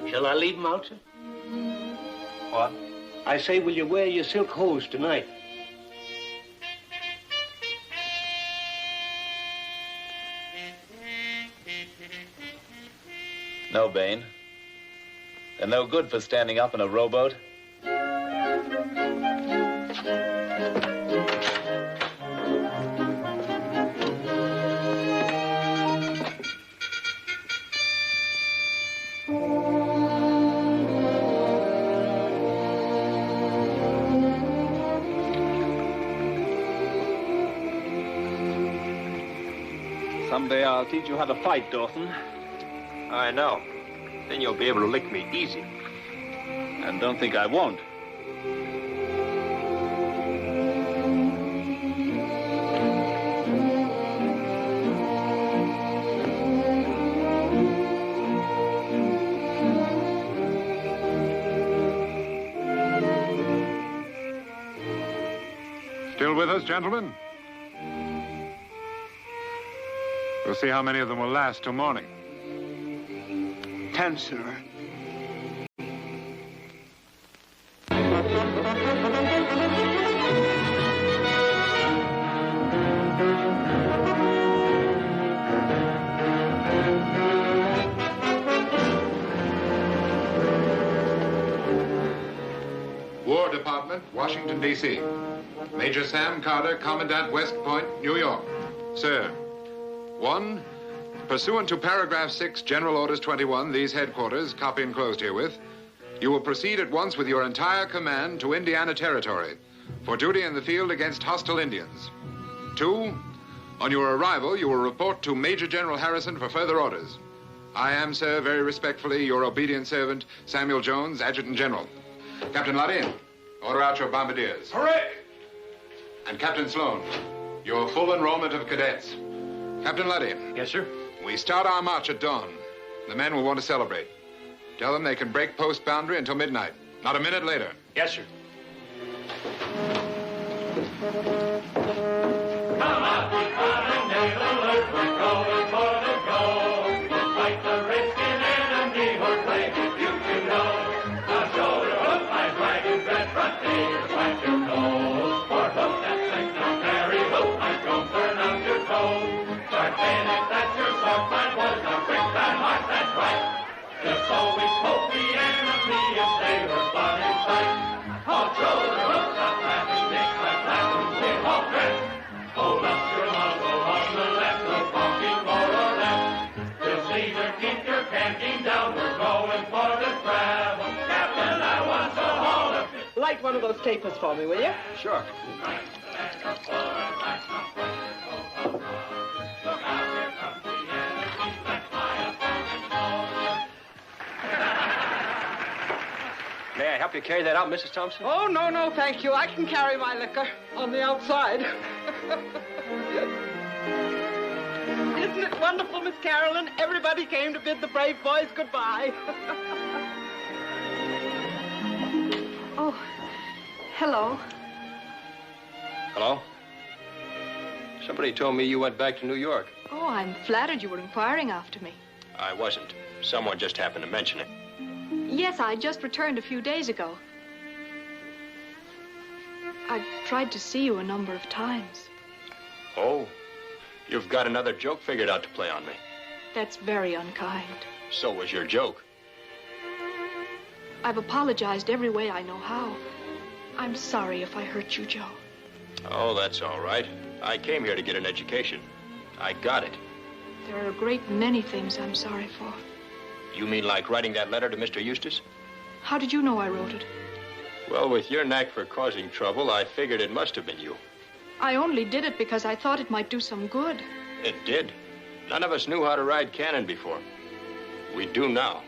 Shall I leave them out, sir? What? I say, will you wear your silk hose tonight? No, Bane. They're no good for standing up in a rowboat. Someday I'll teach you how to fight, Dawson. I know. Then you'll be able to lick me easy. And don't think I won't. Still with us, gentlemen? We'll see how many of them will last till morning. 10, sir. War Department, Washington, D.C. Major Sam Carter, Commandant West Point, New York. Sir. 1. Pursuant to paragraph 6, General Orders 21, these headquarters, copy enclosed herewith, you will proceed at once with your entire command to Indiana Territory for duty in the field against hostile Indians. 2. On your arrival, you will report to Major General Harrison for further orders. I am, sir, very respectfully, your obedient servant, Samuel Jones, Adjutant General. Captain Larin, order out your bombardiers. Hooray! And Captain Sloan, your full enrollment of cadets. Captain Larin. Yes, sir? We start our march at dawn. The men will want to celebrate. Tell them they can break post boundary until midnight. Not a minute later. Yes, sir. Come out, we Carbondale alert, we're going for the goal. We'll fight the redskin enemy, we're playing if you can know. Now shoulder up, my dragon, red front ears, wipe your nose. For hook that sink, now carry hook, my don't burn out your toes. Start paying if that's your sort, my boys, now quick that march, that's right. Just always poke the enemy if they were spot in sight. Hold shoulder up, not laughing, dick, like laughing, we hold dress. Hold up your muzzle on the left, no talking more or less. Just either keep your canting down, we're going for the travel. Captain, I want to hold up. Light one of those tapers for me, will you? Sure. May I help you carry that out, Mrs. Thompson? Oh, no, thank you. I can carry my liquor on the outside. Isn't it wonderful, Miss Carolyn? Everybody came to bid the brave boys goodbye. Oh, hello. Hello? Somebody told me you went back to New York. Oh, I'm flattered you were inquiring after me. I wasn't. Someone just happened to mention it. Yes, I just returned a few days ago. I've tried to see you a number of times. Oh, you've got another joke figured out to play on me. That's very unkind. So was your joke. I've apologized every way I know how. I'm sorry if I hurt you, Joe. Oh, that's all right. I came here to get an education. I got it. There are a great many things I'm sorry for. You mean like writing that letter to Mr. Eustace? How did you know I wrote it? Well, with your knack for causing trouble, I figured it must have been you. I only did it because I thought it might do some good. It did. None of us knew how to ride cannon before. We do now.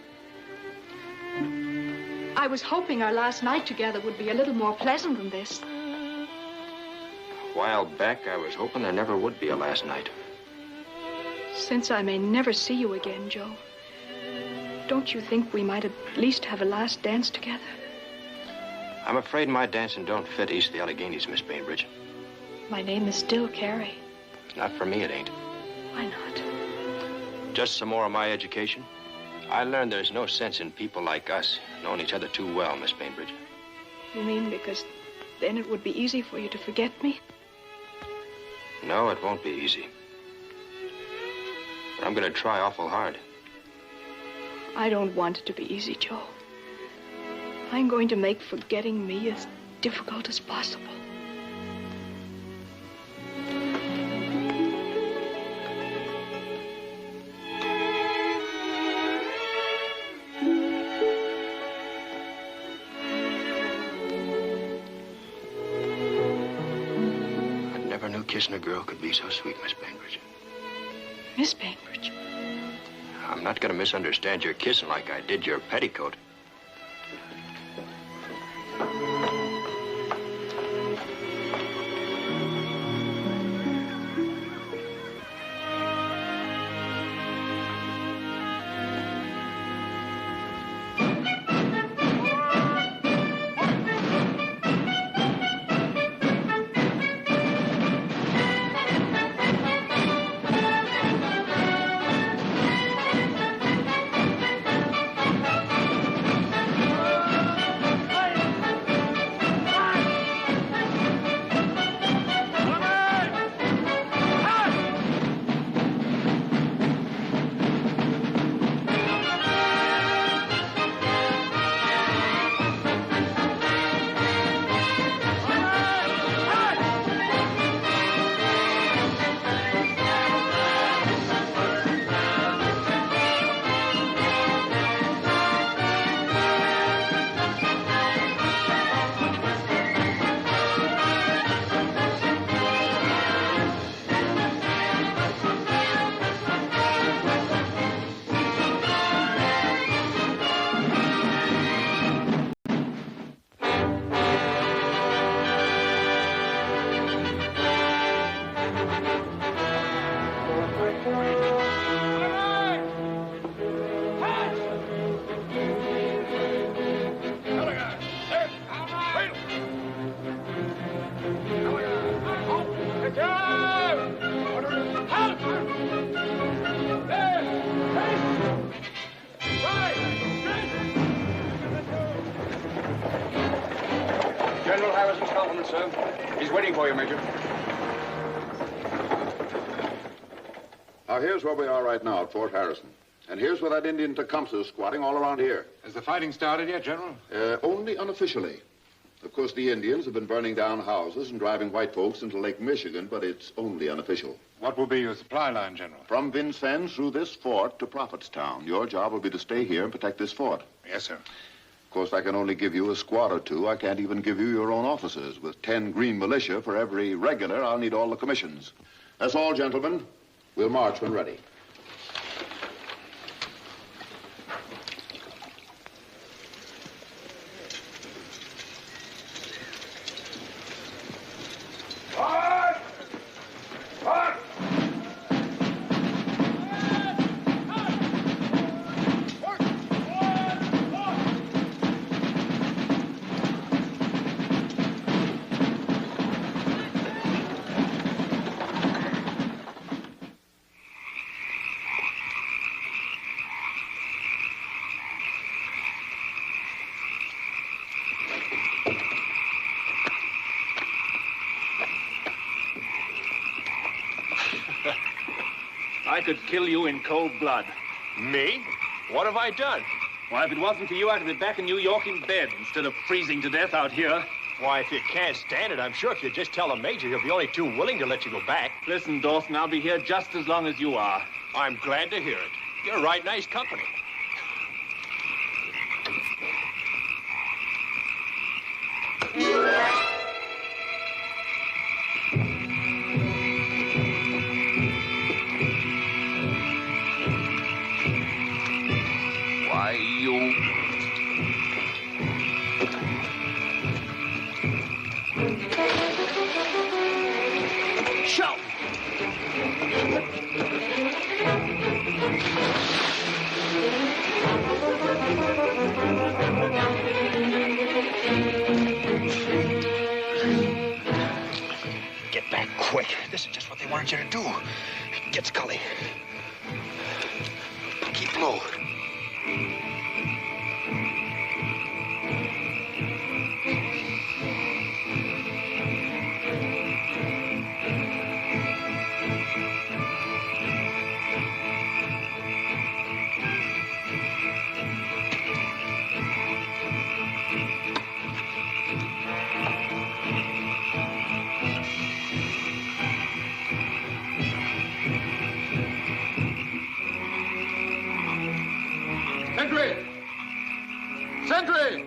I was hoping our last night together would be a little more pleasant than this. A while back, I was hoping there never would be a last night. Since I may never see you again, Joe, don't you think we might at least have a last dance together? I'm afraid my dancing don't fit east of the Alleghenies, Miss Bainbridge. My name is still Carrie. Not for me, it ain't. Why not? Just some more of my education. I learned there's no sense in people like us knowing each other too well, Miss Bainbridge. You mean because then it would be easy for you to forget me? No, it won't be easy. But I'm going to try awful hard. I don't want it to be easy, Joe. I'm going to make forgetting me as difficult as possible. I never knew kissing a girl could be so sweet, Miss Bainbridge. Miss Bainbridge? I'm not going to misunderstand your kissing like I did your petticoat. General Harrison's compliment, sir. He's waiting for you, Major. Now, here's where we are right now at Fort Harrison. And here's where that Indian Tecumseh is squatting all around here. Has the fighting started yet, General? Only unofficially. Of course, the Indians have been burning down houses and driving white folks into Lake Michigan, but it's only unofficial. What will be your supply line, General? From Vincennes through this fort to Prophetstown. Your job will be to stay here and protect this fort. Yes, sir. Of course, I can only give you a squad or two. I can't even give you your own officers. With 10 green militia for every regular, I'll need all the commissions. That's all, gentlemen. We'll march when ready. I could kill you in cold blood. Me? What have I done? Why, if it wasn't for you, I could be back in New York in bed instead of freezing to death out here. Why, if you can't stand it, I'm sure if you just tell the Major, he'll be only too willing to let you go back. Listen, Dawson, I'll be here just as long as you are. I'm glad to hear it. You're right nice company. Why, you... Shelton! Get back quick. This is just what they wanted you to do. Get Scully. Keep low. Sentry! Sentry!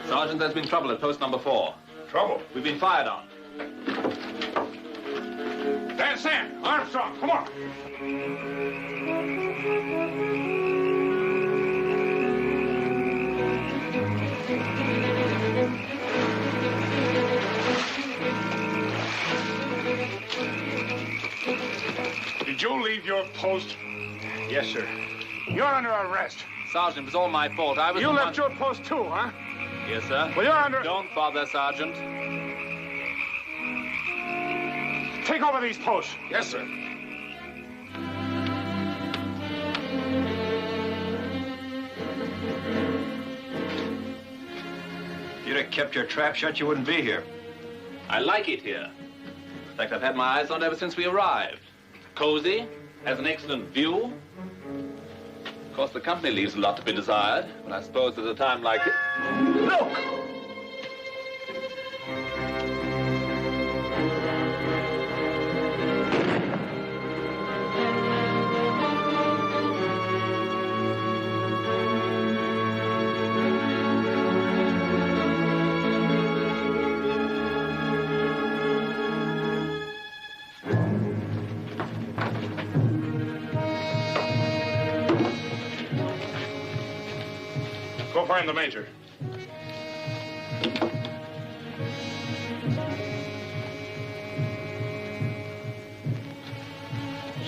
Sergeant, there's been trouble at post number 4. Trouble? We've been fired on. There's Sam. Armstrong, come on. Did you leave your post? Yes, sir. You're under arrest. Sergeant, it was all my fault. I was You the left one... your post too, huh? Yes, sir. Well, you're under... Don't bother, Sergeant. Take over these posts. Yes, sir. If you'd have kept your trap shut, you wouldn't be here. I like it here. In fact, I've had my eyes on it ever since we arrived. Cozy, has an excellent view. Of course, the company leaves a lot to be desired, but I suppose at a time like this... Look! Go find the Major.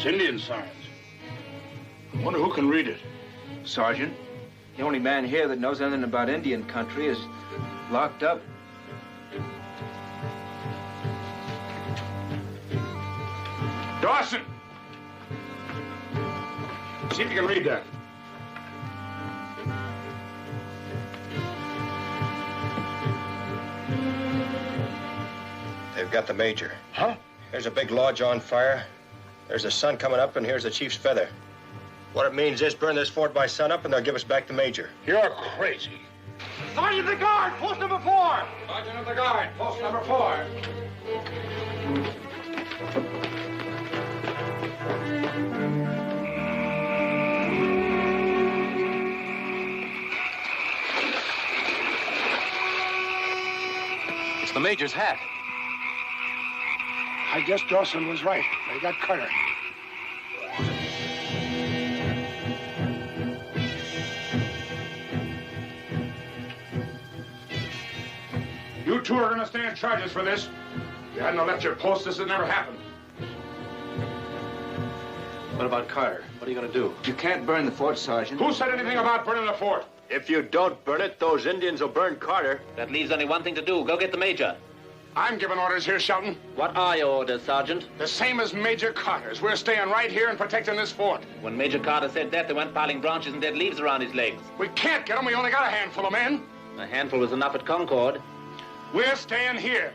Indian signs. I wonder who can read it. Sergeant, the only man here that knows anything about Indian country is locked up. Dawson! See if you can read that. They've got the major. Huh? There's a big lodge on fire. There's the sun coming up, and here's the chief's feather. What it means is burn this fort by sunup, and they'll give us back the major. You're crazy. Sergeant of the Guard, post number 4. Sergeant of the Guard, post number 4. It's the major's hat. I guess Dawson was right. They got Carter. You two are going to stand charges for this. If you hadn't left your post, this had never happened. What about Carter? What are you going to do? You can't burn the fort, Sergeant. Who said anything about burning the fort? If you don't burn it, those Indians will burn Carter. That leaves only one thing to do. Go get the major. I'm giving orders here, Shelton. What are your orders, Sergeant? The same as Major Carter's. We're staying right here and protecting this fort. When Major Carter said that, they went piling branches and dead leaves around his legs. We can't get them. We only got a handful of men. A handful was enough at Concord. We're staying here.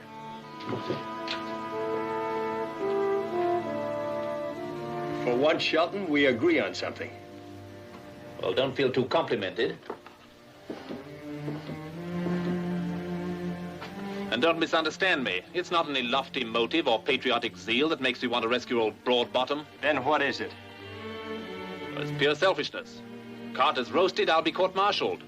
For once, Shelton, we agree on something. Well, don't feel too complimented. And don't misunderstand me. It's not any lofty motive or patriotic zeal that makes me want to rescue old Broadbottom. Then what is it? Well, it's pure selfishness. Carter's roasted, I'll be court-martialed.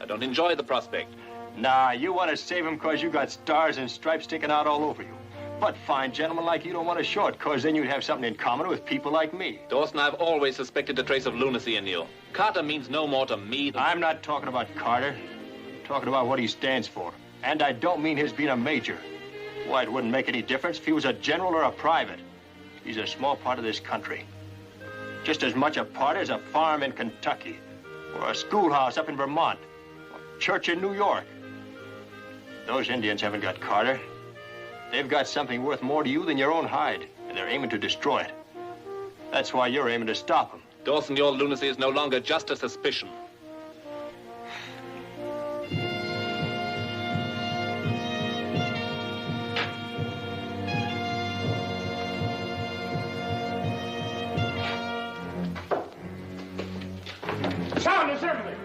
I don't enjoy the prospect. Nah, you want to save him because you got stars and stripes sticking out all over you. But fine gentlemen like you don't want to show it, because then you'd have something in common with people like me. Dawson, I've always suspected a trace of lunacy in you. Carter means no more to me than... I'm not talking about Carter. I'm talking about what he stands for. And I don't mean his being a major. Why, it wouldn't make any difference if he was a general or a private. He's a small part of this country. Just as much a part as a farm in Kentucky, or a schoolhouse up in Vermont, or a church in New York. Those Indians haven't got Carter. They've got something worth more to you than your own hide, and they're aiming to destroy it. That's why you're aiming to stop them. Dawson, your lunacy is no longer just a suspicion. Sound is everything.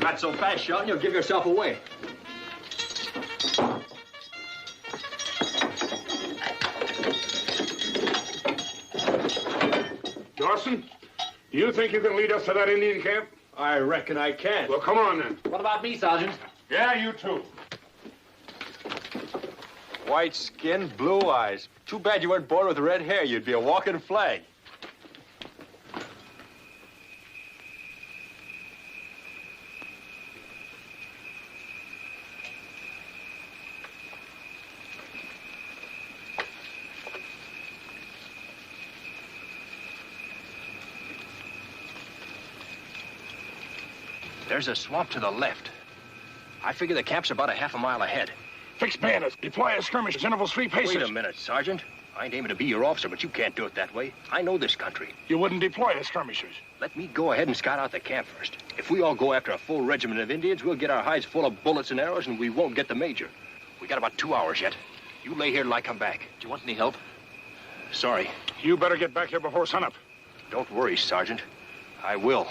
Not so fast, Shelton. You'll give yourself away. Dawson, do you think you can lead us to that Indian camp? I reckon I can. Well, come on, then. What about me, Sergeant? Yeah, you too. White skin, blue eyes. Too bad you weren't born with red hair. You'd be a walking flag. There's a swamp to the left. I figure the camp's about a half a mile ahead. Fix bayonets. Deploy as skirmishers. Intervals 3 paces. Wait a minute, Sergeant. I ain't aiming to be your officer, but you can't do it that way. I know this country. You wouldn't deploy as skirmishers. Let me go ahead and scout out the camp first. If we all go after a full regiment of Indians, we'll get our hides full of bullets and arrows, and we won't get the major. We got about 2 hours yet. You lay here till I come back. Do you want any help? Sorry. You better get back here before sunup. Don't worry, Sergeant. I will.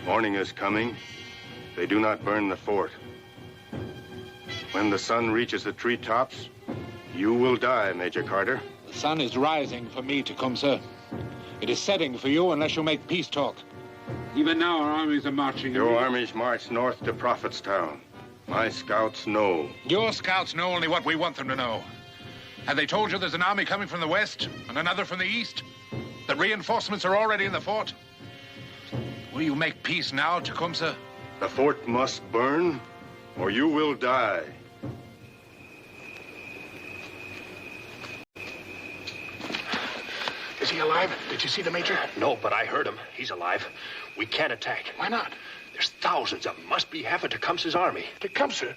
Morning is coming. They do not burn the fort. When the sun reaches the treetops, you will die, Major Carter. The sun is rising for me, Tecumseh. It is setting for you unless you make peace talk. Even now, our armies are marching. Your armies march north to Prophetstown. My scouts know. Your scouts know only what we want them to know. Have they told you there's an army coming from the west and another from the east? That reinforcements are already in the fort? Will you make peace now, Tecumseh? The fort must burn, or you will die. Is he alive? Did you see the Major? No, but I heard him. He's alive. We can't attack. Why not? There's thousands of them. Must be half of Tecumseh's army. Tecumseh?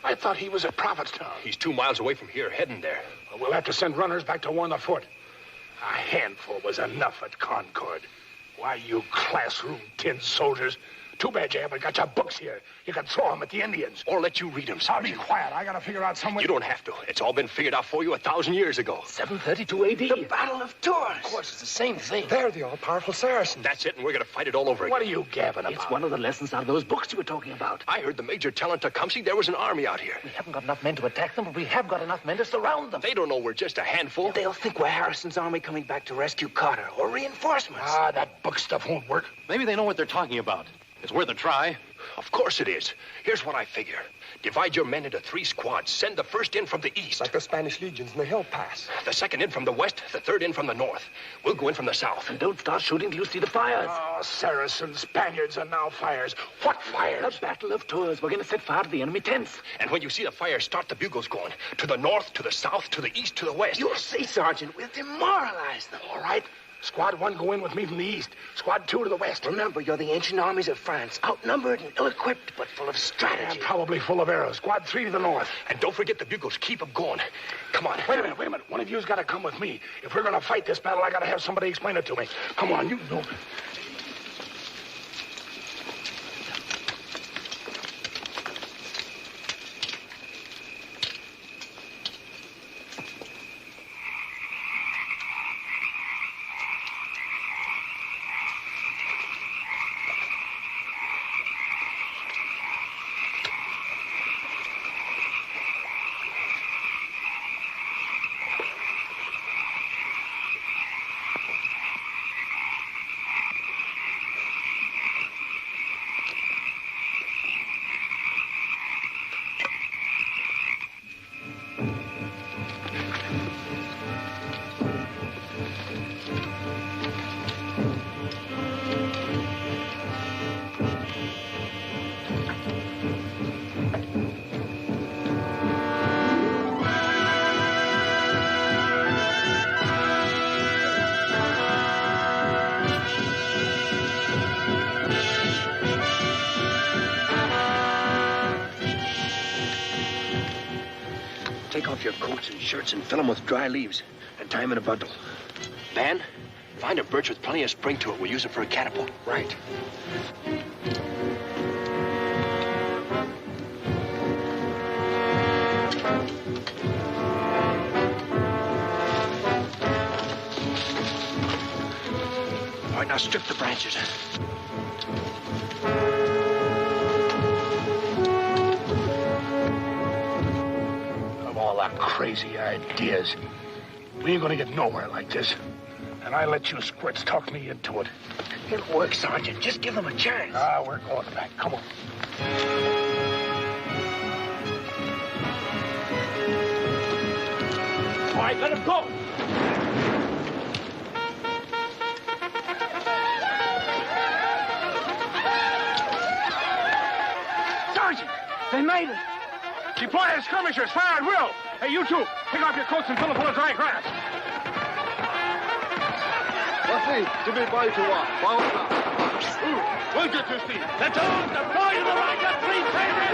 I thought he was at Prophetstown. He's 2 miles away from here, heading there. Well, we'll have to send runners back to warn the fort. A handful was enough at Concord. Why, you classroom tin soldiers. Too bad you haven't got your books here. You can throw them at the Indians. Or let you read them, Sergeant. Be quiet. I gotta figure out some way. You don't have to. It's all been figured out for you 1,000 years ago. 732 A.D. The Battle of Tours. Of course, it's the same thing. They're the all-powerful Saracens. That's it, and we're gonna fight it all over again. What are you gabbing about? It's one of the lessons out of those books you were talking about. I heard the Major telling Tecumseh there was an army out here. We haven't got enough men to attack them, but we have got enough men to surround them. They don't know we're just a handful. They'll think we're Harrison's army coming back to rescue Carter, or reinforcements. Ah, that book stuff won't work. Maybe they know what they're talking about. It's worth a try. Of course it is. Here's what I figure. Divide your men into 3 squads. Send the first in from the east. Like the Spanish legions in the Hill Pass. The second in from the west, the third in from the north. We'll go in from the south. And don't start shooting till you see the fires. Oh, Saracens, Spaniards, and now fires. What fires? The Battle of Tours. We're going to set fire to the enemy tents. And when you see the fires, start the bugles going. To the north, to the south, to the east, to the west. You'll see, Sergeant. We'll demoralize them. All right. Squad 1 go in with me from the east. Squad 2 to the west. Remember, you're the ancient armies of France. Outnumbered and ill-equipped, but full of strategy. And probably full of arrows. Squad 3 to the north. And don't forget the bugles. Keep them going. Come on. Wait a minute. One of you's got to come with me. If we're going to fight this battle, I got to have somebody explain it to me. Come on, you know. Take off your coats and shirts and fill them with dry leaves and tie them in a bundle. Van, find a birch with plenty of spring to it. We'll use it for a catapult. Right. All right, now strip the branches. All our crazy ideas. We ain't gonna get nowhere like this. And I let you squirts talk me into it. It'll work, Sergeant. Just give them a chance. Ah, we're going back. Come on. All right, let him go. Sergeant, they made it. Deploy skirmishers, fire at will. Hey, you two, take off your coats and fill them full of dry grass. We'll get to Steve. Platoons, deploy to the right of 3 pages.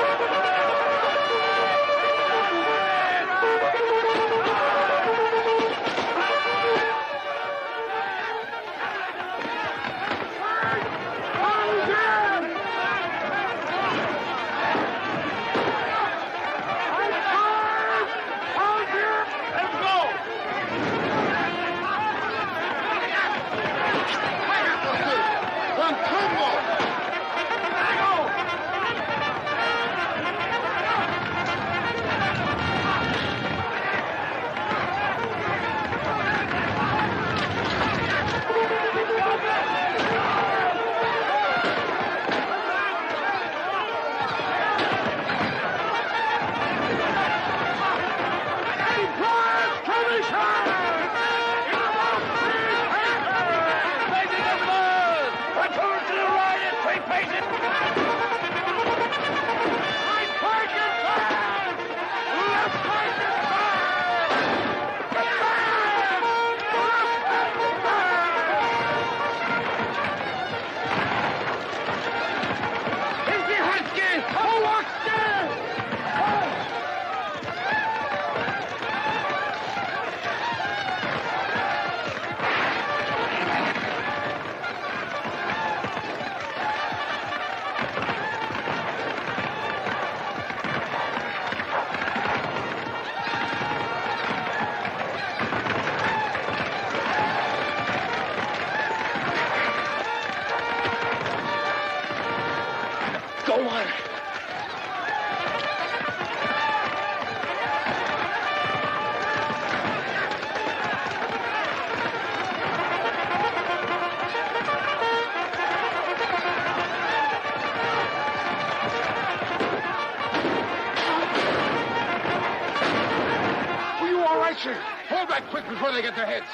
Fall back quick before they get their heads.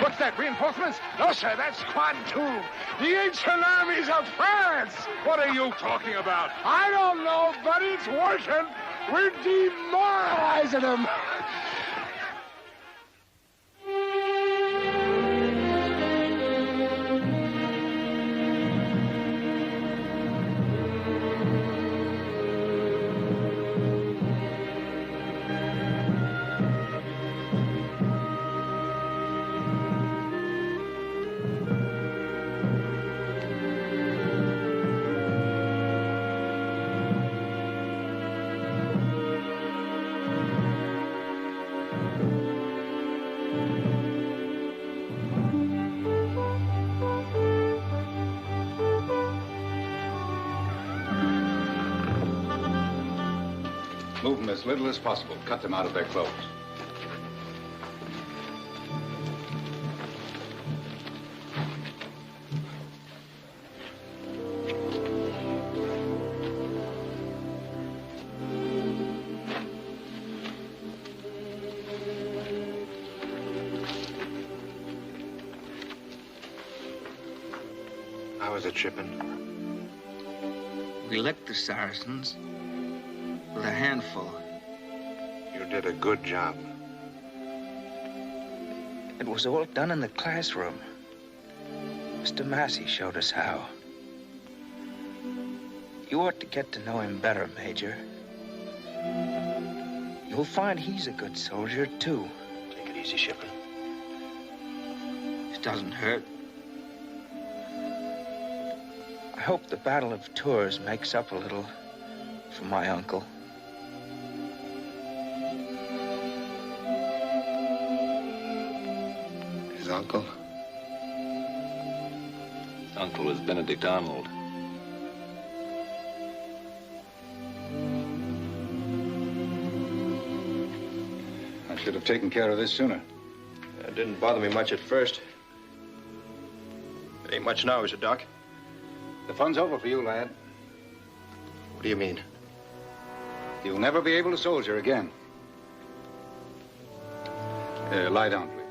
What's that, reinforcements? No, sir, that's Squad 2. The ancient armies of France. What are you talking about? I don't know, but it's working. We're demoralizing them. Move them as little as possible. Cut them out of their clothes. How was it, Shipping? We licked the Saracens with a handful. You did a good job. It was all done in the classroom. Mr. Massey showed us how. You ought to get to know him better, Major. You'll find he's a good soldier, too. Take it easy, Shepperd. It doesn't hurt. I hope the Battle of Tours makes up a little for my uncle. His uncle? His uncle was Benedict Arnold. I should have taken care of this sooner. It didn't bother me much at first. It ain't much now, is it, Doc? The fun's over for you, lad. What do you mean? You'll never be able to soldier again. Lie down, please.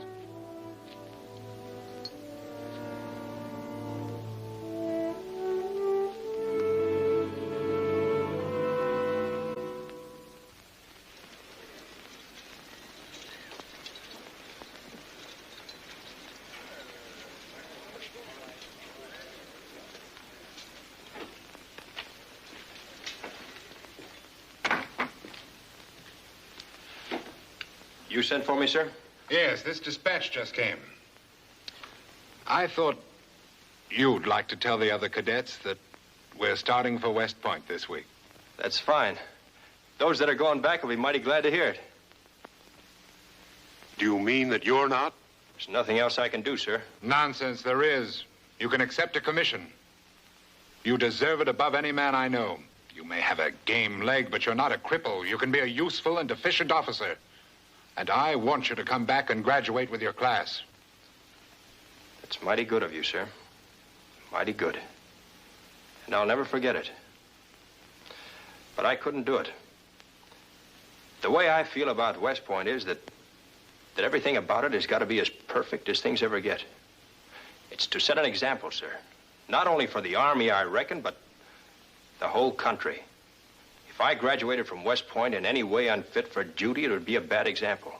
You sent for me, sir? Yes, this dispatch just came. I thought you'd like to tell the other cadets that we're starting for West Point this week. That's fine. Those that are going back will be mighty glad to hear it. Do you mean that you're not? There's nothing else I can do, sir. Nonsense, there is. You can accept a commission. You deserve it above any man I know. You may have a game leg, but you're not a cripple. You can be a useful and efficient officer. And I want you to come back and graduate with your class. That's mighty good of you, sir. Mighty good. And I'll never forget it. But I couldn't do it. The way I feel about West Point is that everything about it has got to be as perfect as things ever get. It's to set an example, sir. Not only for the Army, I reckon, but the whole country. If I graduated from West Point in any way unfit for duty, it would be a bad example.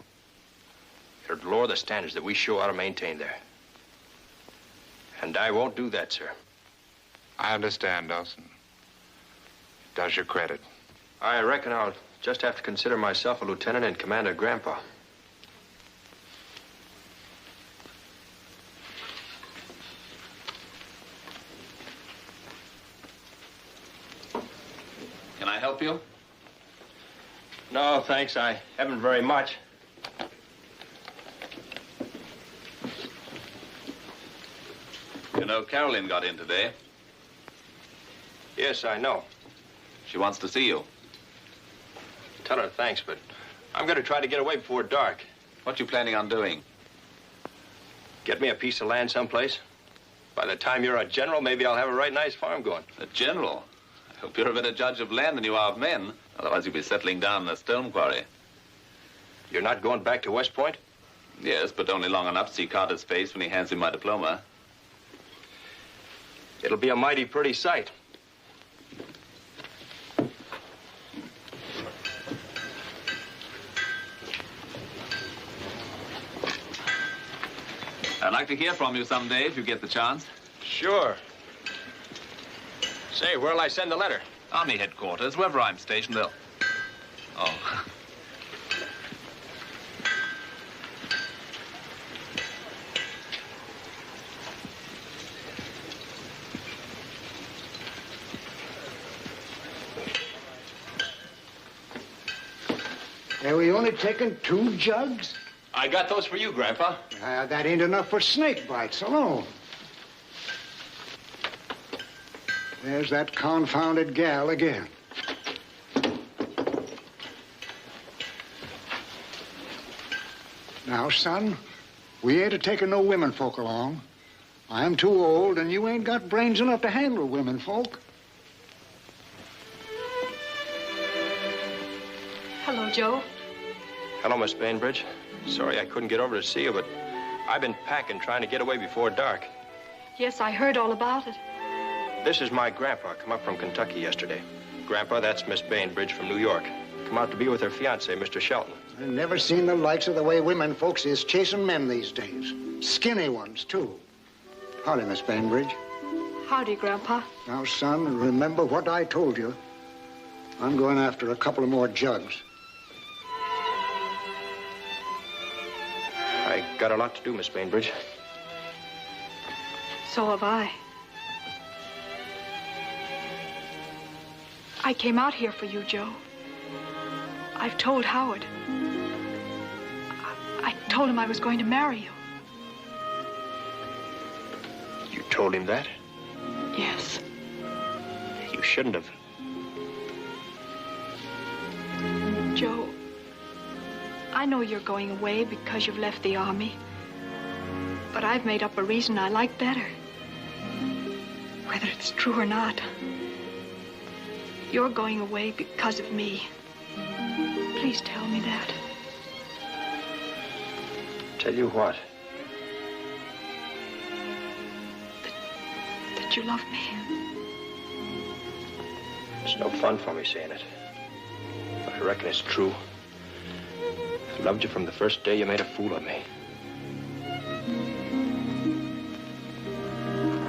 It would lower the standards that we show how to maintain there. And I won't do that, sir. I understand, Dawson. It does your credit. I reckon I'll just have to consider myself a lieutenant in command of Grandpa. Can I help you? No, thanks. I haven't very much. You know, Carolyn got in today. Yes, I know. She wants to see you. Tell her thanks, but I'm going to try to get away before dark. What you planning on doing? Get me a piece of land someplace. By the time you're a general, maybe I'll have a right nice farm going. A general? I hope you're a better judge of land than you are of men. Otherwise, you'll be settling down in a stone quarry. You're not going back to West Point? Yes, but only long enough to see Carter's face when he hands me my diploma. It'll be a mighty pretty sight. I'd like to hear from you someday if you get the chance. Sure. Say, where'll I send the letter? Army headquarters, wherever I'm stationed, they'll... Oh. Are we only taking 2 jugs? I got those for you, Grandpa. That ain't enough for snake bites alone. There's that confounded gal again. Now, son, we ain't a-taking no women folk along. I'm too old, and you ain't got brains enough to handle women folk. Hello, Joe. Hello, Miss Bainbridge. Sorry I couldn't get over to see you, but I've been packing, trying to get away before dark. Yes, I heard all about it. This is my grandpa, come up from Kentucky yesterday. Grandpa, that's Miss Bainbridge from New York. Come out to be with her fiancé, Mr. Shelton. I've never seen the likes of the way women folks is chasing men these days. Skinny ones, too. Howdy, Miss Bainbridge. Howdy, Grandpa. Now, son, remember what I told you. I'm going after a couple of more jugs. I got a lot to do, Miss Bainbridge. So have I. I came out here for you, Joe. I've told Howard. I told him I was going to marry you. You told him that? Yes. You shouldn't have. Joe, I know you're going away because you've left the Army. But I've made up a reason I like better. Whether it's true or not. You're going away because of me. Please tell me that. Tell you what? That you love me. It's no fun for me saying it. But I reckon it's true. I loved you from the first day you made a fool of me.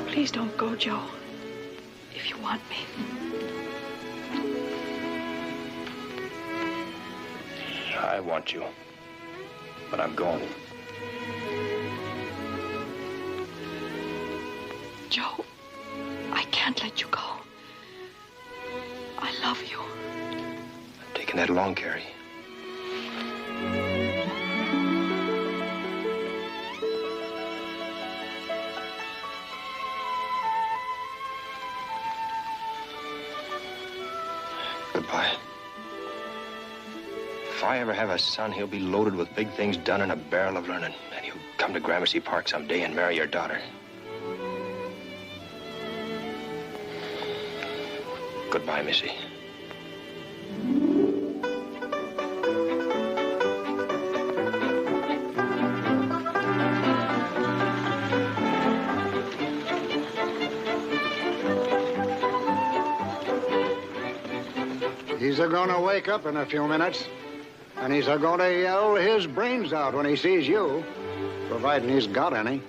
Please don't go, Joe. If you want me. I want you. But I'm going. Joe, I can't let you go. I love you. I'm taking that along, Carrie. Goodbye. If I ever have a son, he'll be loaded with big things done in a barrel of learning. And he'll come to Gramercy Park someday and marry your daughter. Goodbye, Missy. He's a-gonna wake up in a few minutes, and he's a-gonna yell his brains out when he sees you, providing he's got any.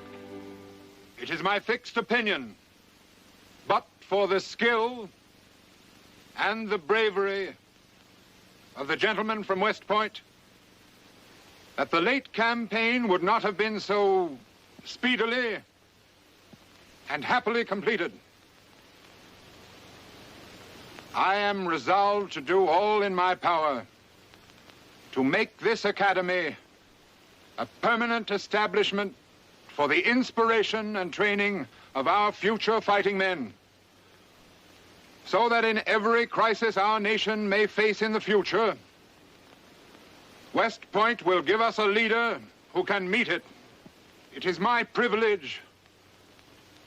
It is my fixed opinion, but for the skill and the bravery of the gentleman from West Point, that the late campaign would not have been so speedily and happily completed. I am resolved to do all in my power to make this academy a permanent establishment for the inspiration and training of our future fighting men, so that in every crisis our nation may face in the future, West Point will give us a leader who can meet it. It is my privilege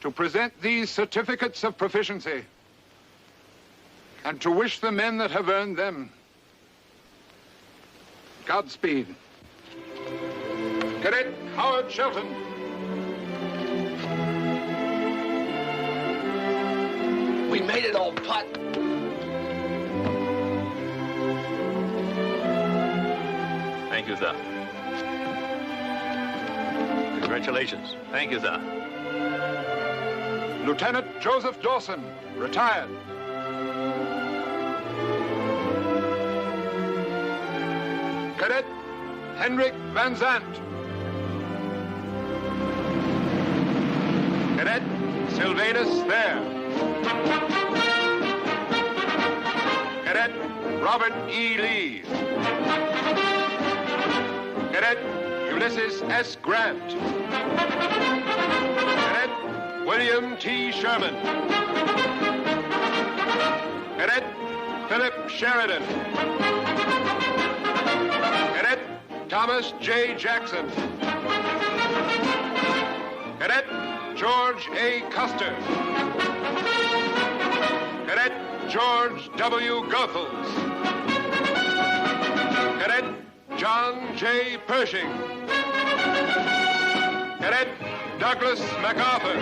to present these certificates of proficiency and to wish the men that have earned them Godspeed. Cadet Howard Shelton. We made it, old putt. Thank you, sir. Congratulations. Thank you, sir. Lieutenant Joseph Dawson, retired. Cadet Henrik Van Zandt. Cadet Sylvanus there. Cadet Robert E. Lee. Cadet Ulysses S. Grant. Cadet William T. Sherman. Cadet Philip Sheridan. Cadet Thomas J. Jackson. Cadet George A. Custer. Cadet George W. Goethals. Cadet John J. Pershing. Cadet Douglas MacArthur.